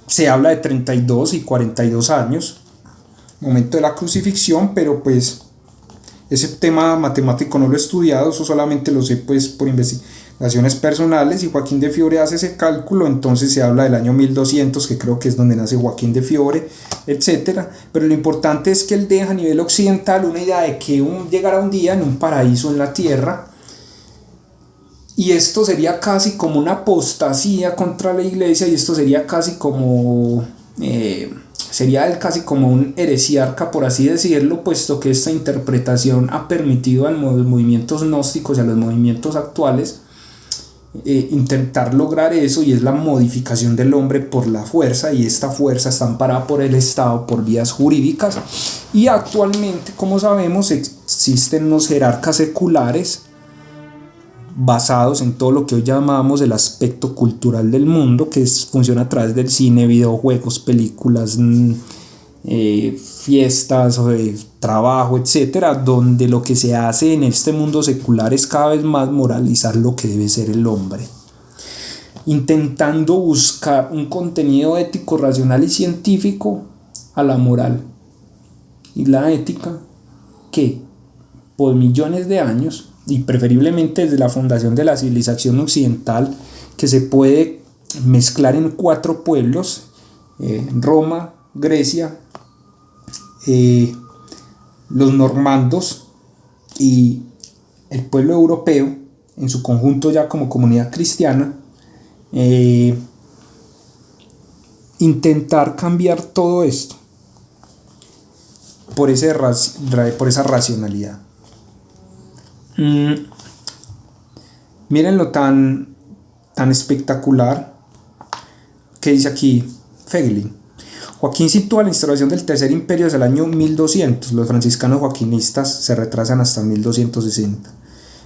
Speaker 1: Se habla de 32 y 42 años, momento de la crucifixión, pero pues ese tema matemático no lo he estudiado, eso solamente lo sé pues por investigaciones personales, y Joaquín de Fiore hace ese cálculo, entonces se habla del año 1200, que creo que es donde nace Joaquín de Fiore, etc. Pero lo importante es que él deja a nivel occidental una idea de que llegará un día en un paraíso en la tierra, y esto sería casi como una apostasía contra la iglesia, y esto sería casi como casi como un heresiarca, por así decirlo, puesto que esta interpretación ha permitido a los movimientos gnósticos y a los movimientos actuales intentar lograr eso, y es la modificación del hombre por la fuerza, y esta fuerza está amparada por el Estado, por vías jurídicas, y actualmente, como sabemos, existen unos jerarcas seculares basados en todo lo que hoy llamamos el aspecto cultural del mundo, que funciona a través del cine, videojuegos, películas, fiestas, trabajo, etcétera, donde lo que se hace en este mundo secular es cada vez más moralizar lo que debe ser el hombre, intentando buscar un contenido ético, racional y científico a la moral y la ética, que por millones de años, y preferiblemente desde la fundación de la civilización occidental, que se puede mezclar en 4 pueblos: Roma, Grecia, los normandos y el pueblo europeo en su conjunto ya como comunidad cristiana, intentar cambiar todo esto por esa racionalidad. Miren lo tan espectacular que dice aquí Feigelin. Joaquín sitúa la instauración del Tercer Imperio desde el año 1200. Los franciscanos joaquinistas se retrasan hasta 1260.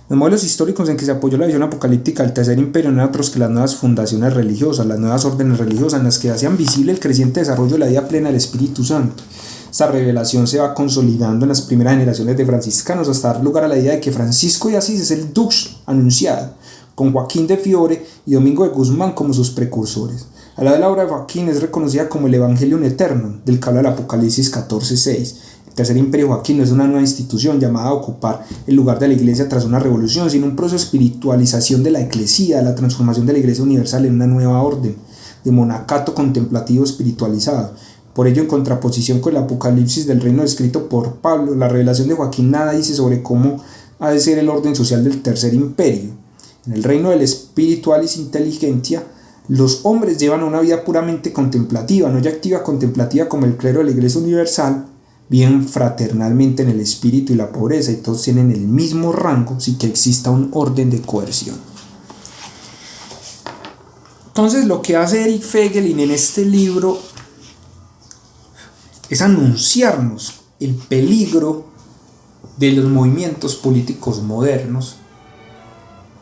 Speaker 1: Los modelos históricos en que se apoyó la visión apocalíptica del Tercer Imperio no eran otros que las nuevas fundaciones religiosas, las nuevas órdenes religiosas, en las que hacían visible el creciente desarrollo de la vida plena del Espíritu Santo. Esta revelación se va consolidando en las primeras generaciones de franciscanos, hasta dar lugar a la idea de que Francisco de Asís es el Dux anunciado, con Joaquín de Fiore y Domingo de Guzmán como sus precursores. A la de la obra de Joaquín es reconocida como el Evangelium Eternum, del que habla el Apocalipsis 14:6. El Tercer Imperio Joaquín no es una nueva institución llamada a ocupar el lugar de la Iglesia tras una revolución, sino un proceso de espiritualización de la Eclesía, la transformación de la Iglesia universal en una nueva orden, de monacato contemplativo espiritualizado. Por ello, en contraposición con el Apocalipsis del reino descrito por Pablo, la revelación de Joaquín nada dice sobre cómo ha de ser el orden social del Tercer Imperio. En el reino del Spiritualis Intelligentia, los hombres llevan una vida puramente contemplativa, no ya activa contemplativa como el clero de la Iglesia Universal, viven fraternalmente en el espíritu y la pobreza, y todos tienen el mismo rango sin que exista un orden de coerción. Entonces, lo que hace Eric Feigelin en este libro es anunciarnos el peligro de los movimientos políticos modernos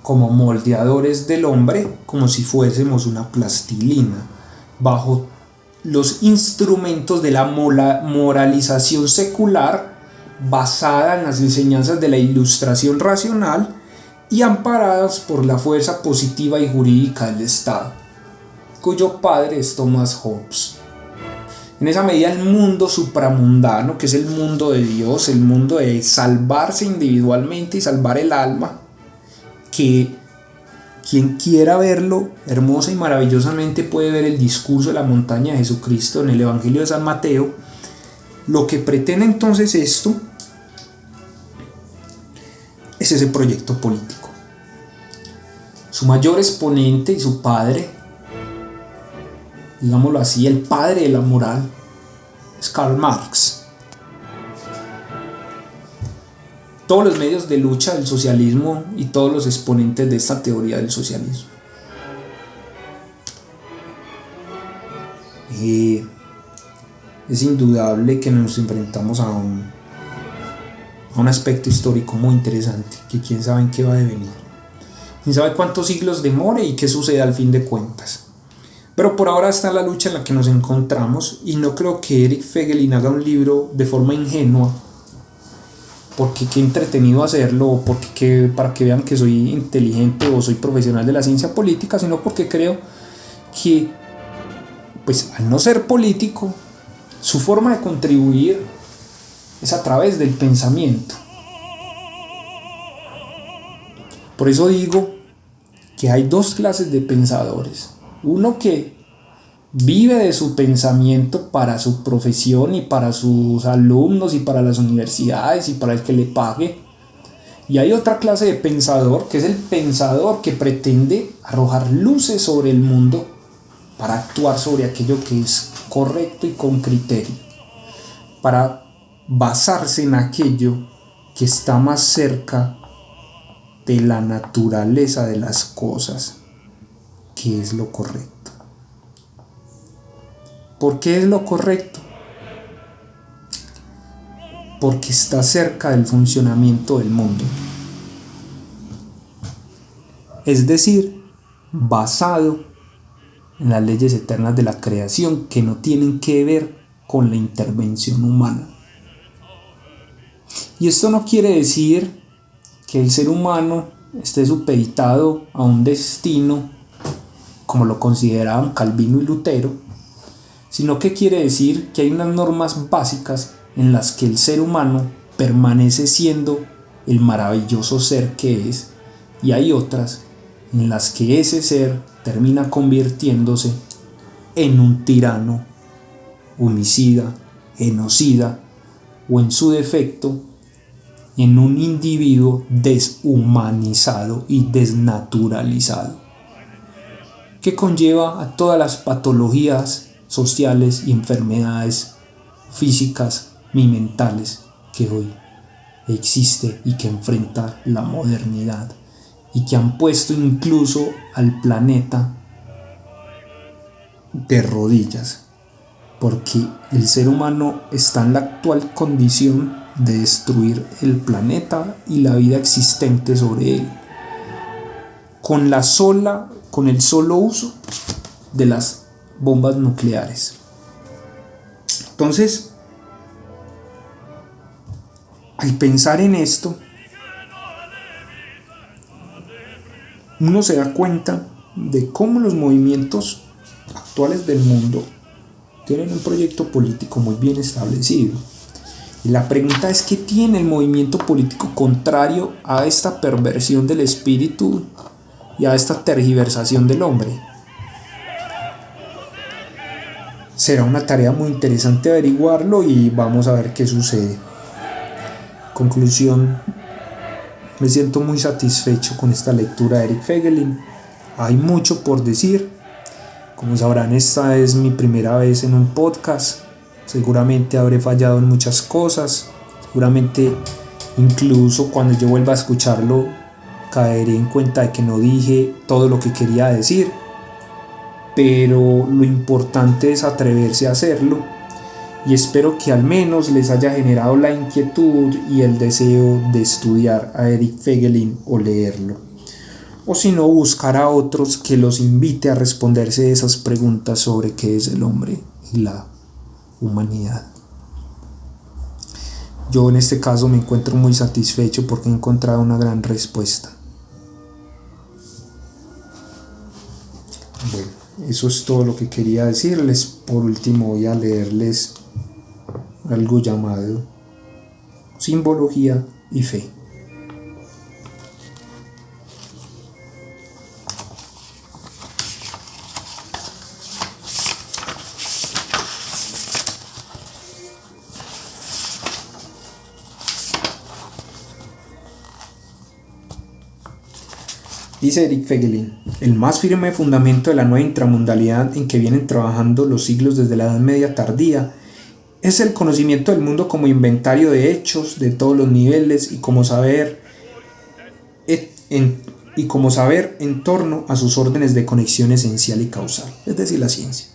Speaker 1: como moldeadores del hombre, como si fuésemos una plastilina, bajo los instrumentos de la moralización secular, basada en las enseñanzas de la ilustración racional y amparadas por la fuerza positiva y jurídica del Estado, cuyo padre es Thomas Hobbes. En esa medida, el mundo supramundano, que es el mundo de Dios, el mundo de salvarse individualmente y salvar el alma, que quien quiera verlo hermosa y maravillosamente puede ver el discurso de la montaña de Jesucristo en el Evangelio de San Mateo, Lo que pretende entonces esto es ese proyecto político. Su mayor exponente y su padre, digámoslo así, el padre de la moral, es Karl Marx. Todos los medios de lucha del socialismo y todos los exponentes de esta teoría del socialismo. Es indudable que nos enfrentamos a un aspecto histórico muy interesante, que quién sabe en qué va a devenir. Quién sabe cuántos siglos demore y qué sucede al fin de cuentas. Pero por ahora está la lucha en la que nos encontramos, y no creo que Eric Feigelin haga un libro de forma ingenua, porque qué entretenido hacerlo, o porque para que vean que soy inteligente o soy profesional de la ciencia política, sino porque creo que, pues, al no ser político, su forma de contribuir es a través del pensamiento. Por eso digo que hay dos clases de pensadores. Uno que vive de su pensamiento para su profesión y para sus alumnos y para las universidades y para el que le pague. Y hay otra clase de pensador, que es el pensador que pretende arrojar luces sobre el mundo para actuar sobre aquello que es correcto y con criterio, para basarse en aquello que está más cerca de la naturaleza de las cosas, que es lo correcto. ¿Por qué es lo correcto? Porque está cerca del funcionamiento del mundo. Es decir, basado en las leyes eternas de la creación, que no tienen que ver con la intervención humana. Y esto no quiere decir que el ser humano esté supeditado a un destino como lo consideraban Calvino y Lutero, sino que quiere decir que hay unas normas básicas en las que el ser humano permanece siendo el maravilloso ser que es, y hay otras en las que ese ser termina convirtiéndose en un tirano, homicida, genocida, o en su defecto en un individuo deshumanizado y desnaturalizado, que conlleva a todas las patologías sociales y enfermedades físicas y mentales que hoy existe y que enfrenta la modernidad, y que han puesto incluso al planeta de rodillas, porque el ser humano está en la actual condición de destruir el planeta y la vida existente sobre él, con el solo uso de las bombas nucleares. Entonces, al pensar en esto, uno se da cuenta de cómo los movimientos actuales del mundo tienen un proyecto político muy bien establecido. Y la pregunta es: ¿qué tiene el movimiento político contrario a esta perversión del espíritu y a esta tergiversación del hombre? Será una tarea muy interesante averiguarlo, y vamos a ver qué sucede. Conclusión: me siento muy satisfecho con esta lectura de Eric Feigelin. Hay mucho por decir. Como sabrán, esta es mi primera vez en un podcast. Seguramente habré fallado en muchas cosas. Seguramente incluso cuando yo vuelva a escucharlo caeré en cuenta de que no dije todo lo que quería decir. Pero lo importante es atreverse a hacerlo. Y espero que al menos les haya generado la inquietud y el deseo de estudiar a Eric Feigelin o leerlo. O si no, buscar a otros que los invite a responderse esas preguntas sobre qué es el hombre y la humanidad. Yo en este caso me encuentro muy satisfecho porque he encontrado una gran respuesta. Bueno, eso es todo lo que quería decirles. Por último, voy a leerles algo llamado Simbología y Fe. Dice Eric Feigelin: el más firme fundamento de la nueva intramundalidad en que vienen trabajando los siglos desde la Edad Media tardía es el conocimiento del mundo como inventario de hechos de todos los niveles y como saber en torno a sus órdenes de conexión esencial y causal, es decir, la ciencia.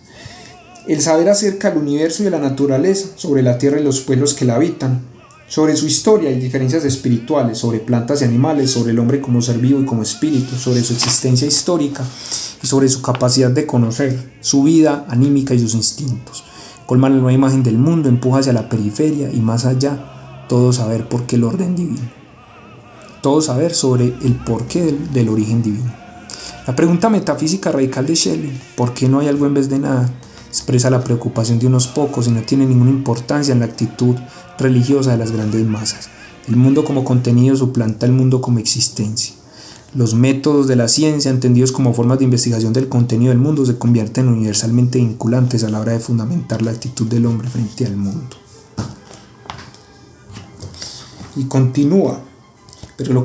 Speaker 1: El saber acerca del universo y de la naturaleza, sobre la tierra y los pueblos que la habitan, sobre su historia y diferencias espirituales, sobre plantas y animales, sobre el hombre como ser vivo y como espíritu, sobre su existencia histórica y sobre su capacidad de conocer, su vida anímica y sus instintos. Colman la nueva imagen del mundo, empuja hacia la periferia y más allá, todo saber por qué el orden divino. Todo saber sobre el porqué del origen divino. La pregunta metafísica radical de Schelling, ¿por qué no hay algo en vez de nada?, expresa la preocupación de unos pocos y no tiene ninguna importancia en la actitud religiosa de las grandes masas. El mundo como contenido suplanta el mundo como existencia. Los métodos de la ciencia, entendidos como formas de investigación del contenido del mundo, se convierten universalmente vinculantes a la hora de fundamentar la actitud del hombre frente al mundo. Y continúa: pero lo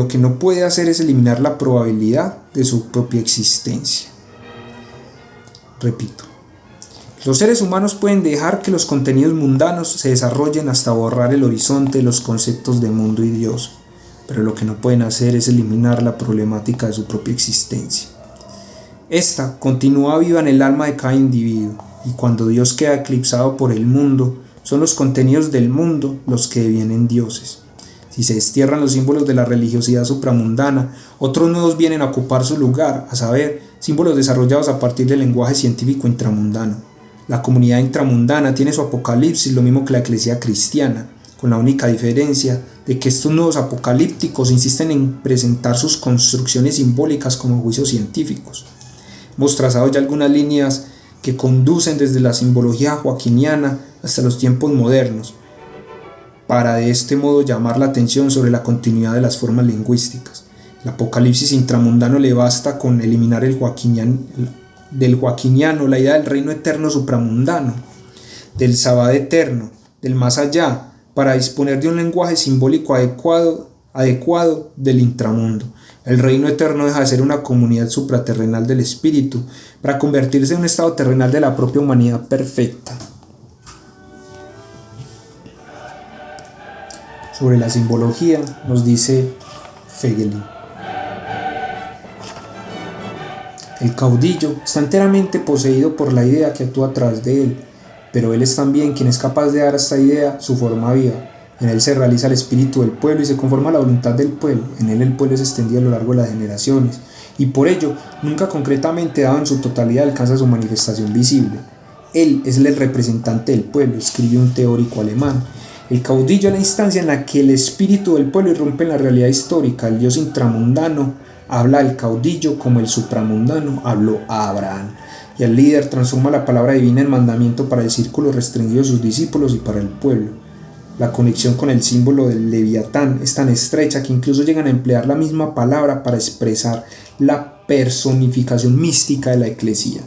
Speaker 1: que no puede hacer es eliminar la probabilidad de su propia existencia. Repito, los seres humanos pueden dejar que los contenidos mundanos se desarrollen hasta borrar el horizonte de los conceptos de mundo y Dios, pero lo que no pueden hacer es eliminar la problemática de su propia existencia. Esta continúa viva en el alma de cada individuo, y cuando Dios queda eclipsado por el mundo, son los contenidos del mundo los que devienen dioses. Si se destierran los símbolos de la religiosidad supramundana, otros nuevos vienen a ocupar su lugar, a saber, símbolos desarrollados a partir del lenguaje científico intramundano. La comunidad intramundana tiene su apocalipsis, lo mismo que la iglesia cristiana, con la única diferencia de que estos nuevos apocalípticos insisten en presentar sus construcciones simbólicas como juicios científicos. Hemos trazado ya algunas líneas que conducen desde la simbología joaquiniana hasta los tiempos modernos, para de este modo llamar la atención sobre la continuidad de las formas lingüísticas. El apocalipsis intramundano le basta con eliminar del joaquiniano la idea del reino eterno supramundano, del sabbat eterno, del más allá, para disponer de un lenguaje simbólico adecuado del intramundo. El reino eterno deja de ser una comunidad supraterrenal del espíritu para convertirse en un estado terrenal de la propia humanidad perfecta. Sobre la simbología nos dice Feigelin: el caudillo está enteramente poseído por la idea que actúa a través de él, pero él es también quien es capaz de dar a esta idea su forma viva. En él se realiza el espíritu del pueblo y se conforma la voluntad del pueblo. En él el pueblo es extendido a lo largo de las generaciones y por ello nunca concretamente dado en su totalidad alcanza su manifestación visible. Él es el representante del pueblo, escribe un teórico alemán. El caudillo es la instancia en la que el espíritu del pueblo irrumpe en la realidad histórica. El Dios intramundano habla al caudillo como el supramundano habló a Abraham, y el líder transforma la palabra divina en mandamiento para el círculo restringido de sus discípulos y para el pueblo. La conexión con el símbolo del Leviatán es tan estrecha que incluso llegan a emplear la misma palabra para expresar la personificación mística de la eclesía.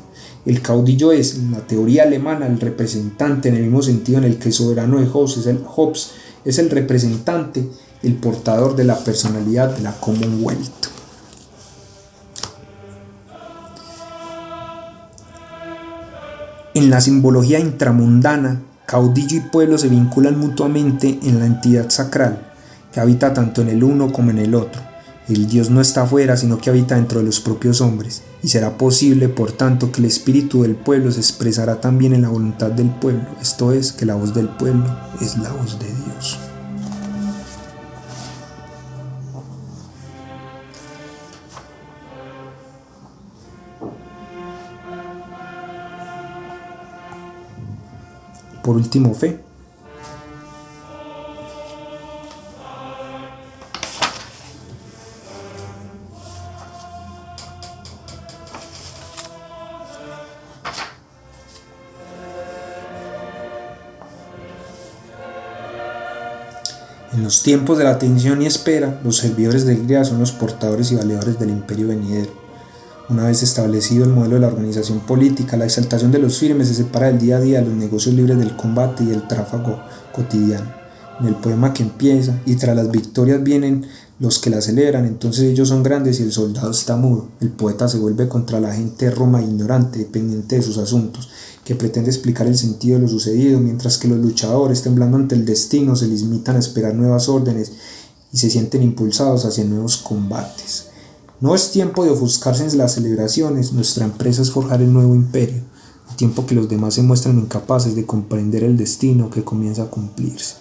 Speaker 1: El caudillo es, en la teoría alemana, el representante, en el mismo sentido en el que el soberano de Hobbes es el representante, el portador de la personalidad de la Commonwealth. En la simbología intramundana, caudillo y pueblo se vinculan mutuamente en la entidad sacral, que habita tanto en el uno como en el otro. El Dios no está afuera, sino que habita dentro de los propios hombres, y será posible, por tanto, que el espíritu del pueblo se expresará también en la voluntad del pueblo, esto es, que la voz del pueblo es la voz de Dios. Por último, fe. En los tiempos de la tensión y espera, los servidores del Gria son los portadores y valedores del imperio venidero. Una vez establecido el modelo de la organización política, la exaltación de los firmes se separa del día a día de los negocios libres del combate y del tráfago cotidiano. En el poema que empieza, y tras las victorias vienen los que la celebran, entonces ellos son grandes y el soldado está mudo. El poeta se vuelve contra la gente de Roma ignorante, dependiente de sus asuntos, que pretende explicar el sentido de lo sucedido, mientras que los luchadores, temblando ante el destino, se limitan a esperar nuevas órdenes y se sienten impulsados hacia nuevos combates. No es tiempo de ofuscarse en las celebraciones, nuestra empresa es forjar el nuevo imperio, el tiempo que los demás se muestran incapaces de comprender el destino que comienza a cumplirse.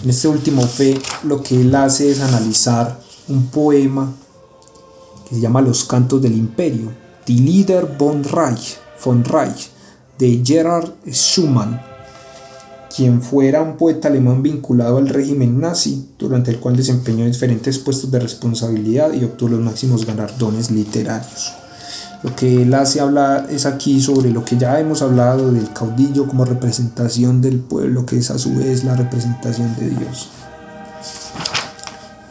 Speaker 1: En este último fe, lo que él hace es analizar un poema que se llama Los Cantos del Imperio, Die Lieder von Reich, de Gerhard Schumann, quien fuera un poeta alemán vinculado al régimen nazi, durante el cual desempeñó diferentes puestos de responsabilidad y obtuvo los máximos galardones literarios. Lo que él hace hablar es aquí sobre lo que ya hemos hablado del caudillo como representación del pueblo, que es a su vez la representación de Dios,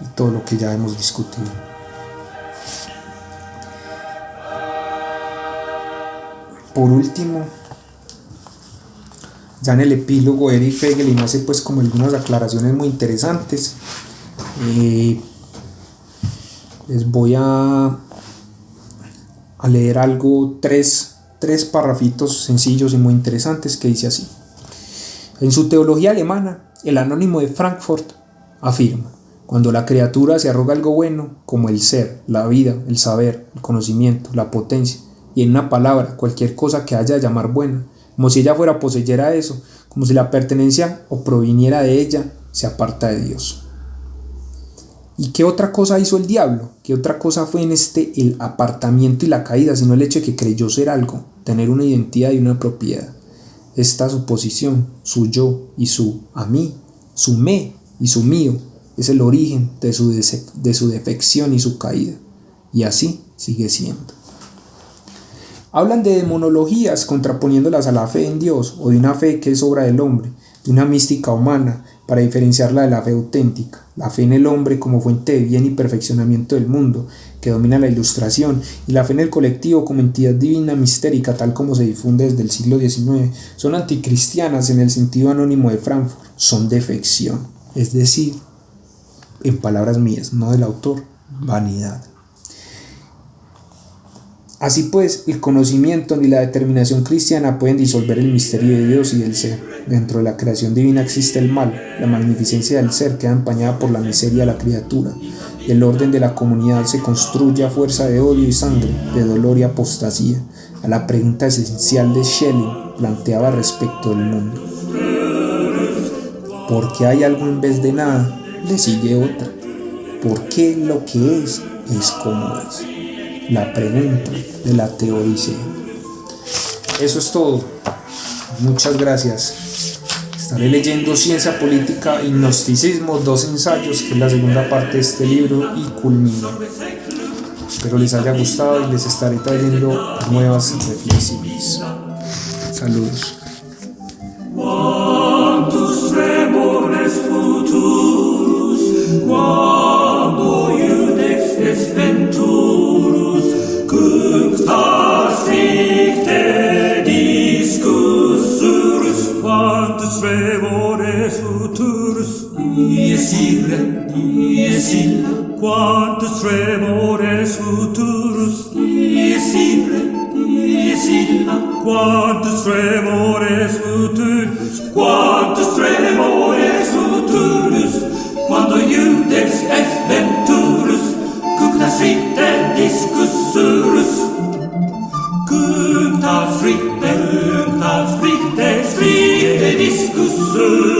Speaker 1: y todo lo que ya hemos discutido. Por último, ya en el epílogo, Erich Fegelein hace pues como algunas aclaraciones muy interesantes. Les voy a leer algo, tres parrafitos sencillos y muy interesantes, que dice así: en su teología alemana, el Anónimo de Frankfurt afirma: cuando la criatura se arroga algo bueno, como el ser, la vida, el saber, el conocimiento, la potencia, y en una palabra, cualquier cosa que haya de llamar buena, como si ella fuera poseyera eso, como si la pertenencia o proviniera de ella, se aparta de Dios. ¿Y qué otra cosa hizo el diablo? ¿Qué otra cosa fue en el apartamiento y la caída, sino el hecho de que creyó ser algo, tener una identidad y una propiedad? Esta suposición, su yo y su a mí, su me y su mío, es el origen de su defección y su caída, y así sigue siendo. Hablan de demonologías contraponiéndolas a la fe en Dios, o de una fe que es obra del hombre, de una mística humana, para diferenciarla de la fe auténtica, la fe en el hombre como fuente de bien y perfeccionamiento del mundo, que domina la ilustración, y la fe en el colectivo como entidad divina mistérica, tal como se difunde desde el siglo XIX, son anticristianas en el sentido anónimo de Frankfurt, son defección, es decir, en palabras mías, no del autor, vanidad. Así pues, el conocimiento ni la determinación cristiana pueden disolver el misterio de Dios y del ser. Dentro de la creación divina existe el mal, la magnificencia del ser queda empañada por la miseria de la criatura, y el orden de la comunidad se construye a fuerza de odio y sangre, de dolor y apostasía, a la pregunta esencial de Schelling planteaba respecto del mundo. ¿Por qué hay algo en vez de nada? Le sigue otra. ¿Por qué lo que es como es? La pregunta de la teodicea. Eso es todo. Muchas gracias. Estaré leyendo Ciencia Política y Gnosticismo, 2 ensayos, que es la segunda parte de este libro, y culmina. Espero les haya gustado y les estaré trayendo nuevas reflexiones. Saludos.
Speaker 2: Quantus tremores futurus, dies illa, quantus tremores futurus, quantus tremores futurus, quando iudex est venturus, cunctas rite discussurus, cunctas rite stricte discussurus.